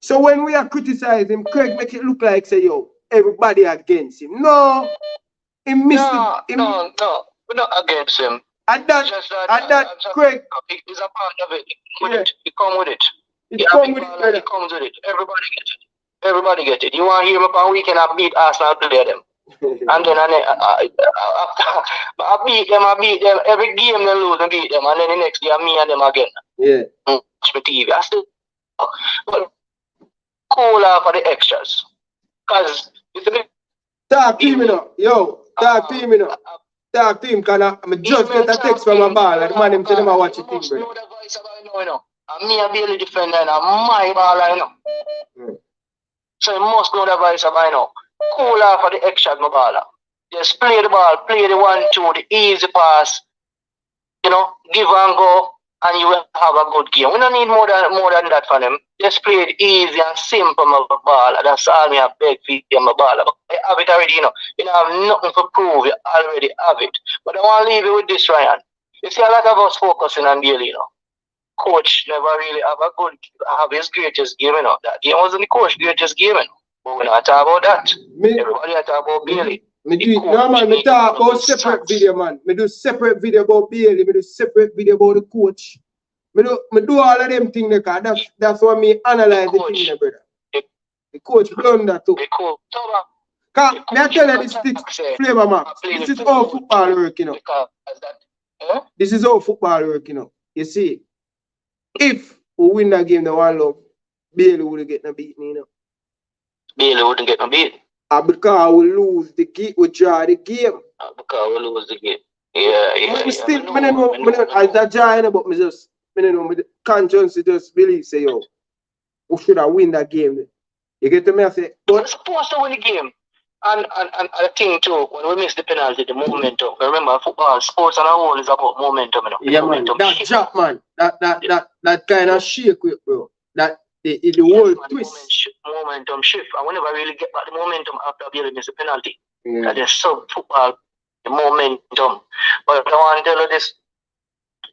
So when we are criticizing him, Craig make it look like say, yo, everybody against him. No. He missed it. No. We're not against him. And that Craig. He's a part of it. He come with it. He comes with it. He comes with it. Everybody get it. You want to hear him up on weekend, I beat Arsenal, play them. And then I beat them. Every game they lose, I beat them. And then the next day, me and them again. Yeah. Watch my TV. I still call out for the extras. Because it's a bit. Talk to him, you know. Yo, talk to him, you know. Talk to him, because I'm just get a text from a ball. And the man him tell him I watch it, bro. And me a Bailey defender, and my ball, you know. So you must know the voice of I know. Cool off for the extras, my baller. Just play the ball, play the 1-2, the easy pass. You know, give and go, and you will have a good game. We don't need more than that for them. Just play it easy and simple, my baller. That's all me have beg for you, my baller. You have it already, you know. You don't have nothing to prove. You already have it. But I want to leave you with this, Ryan. You see a lot of us focusing on Bailey, you know. Coach never really have his greatest game, you know. That game wasn't the coach's greatest game, you know. But we're not talking about that. Everybody talk about Bailey. Me talk about separate video, man. Me do separate video about Bailey. Me do separate video about the coach. Me do all of them things, because that's why me analyze the thing, brother. The coach done that too. Because I tell you this Flavor Max. This is how football work, you know. This is how football work, you know. You see, if we win that game, the 1-0, Bailey wouldn't get no beating, you know. Bailey wouldn't get no beating. Because we lose the game, we draw the game. Because we lose the game. Yeah. But still, I don't know, as a giant, but me just, I don't know, my conscience just believe, say, yo, we should have win that game. You get to me, I say, but we're supposed to win the game. And I think too, when we miss the penalty, the momentum. Remember, football, sports and all is about momentum, you know. Yeah, momentum, man. That drop, man. That kind of shake with, bro. That the whole twist. Momentum shift. And we never really get back the momentum after Bailey miss the penalty. Yeah. That is so football, the momentum. But I want to tell you this.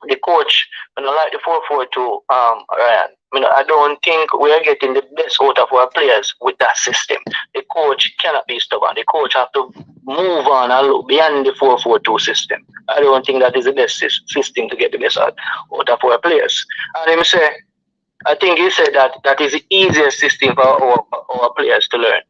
the coach, and I like the 4-4-2, Ryan. I don't think we are getting the best out of our players with that system. The coach cannot be stubborn. The coach have to move on and look beyond the 4-4-2 system. I don't think that is the best system to get the best out of our players. And him say, I think he said that is the easiest system for our players to learn.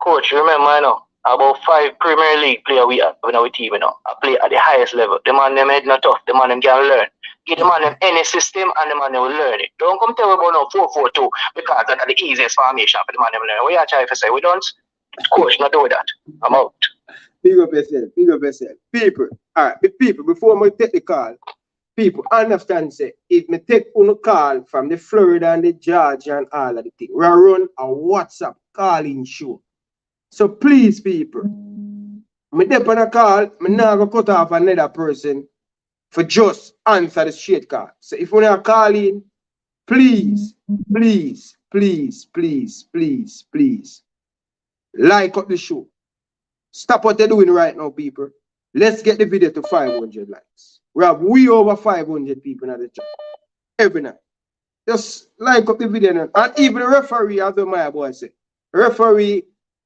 Coach, remember, about 5 Premier League players we have in our team, I play at the highest level. The man them head not tough, the man them can learn. Give the man them any system and the man them will learn it. Don't come tell me about no 4-4-2 because that's the easiest formation for the man them learn. We are trying to say we don't. Coach, not do that. I'm out. Big up yourself, big up yourself. People, alright, people, before I take the call, people understand say if me take on call from the Florida and the Georgia and all of the thing, we run a WhatsApp calling show. So please, people, me dep on a call, me not go cut off another person for just answer the straight call. So if you are calling, please, please, please, please, please, please, like up the show. Stop what you're doing right now, people. Let's get the video to 500 likes. We have way over 500 people in the chat every night. Just like up the video now. And even the referee, as my boy said, referee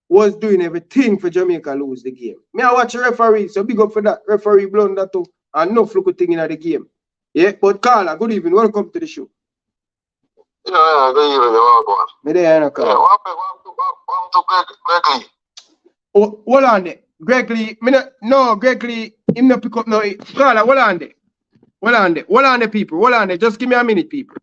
was doing everything for Jamaica lose the game. Me I watch a referee, so big up for that. Referee blunder too. And no fluke thing in the game. Yeah, but Carla, good evening. Welcome to the show. Yeah, good evening, everyone. Me there, no, Carla. Welcome to Greg Lee. Oh, hold on there. Greg Lee, Greg Lee, him not pick up no. Carla, hold on there. Hold on there, people. Hold on there. Just give me a minute, people.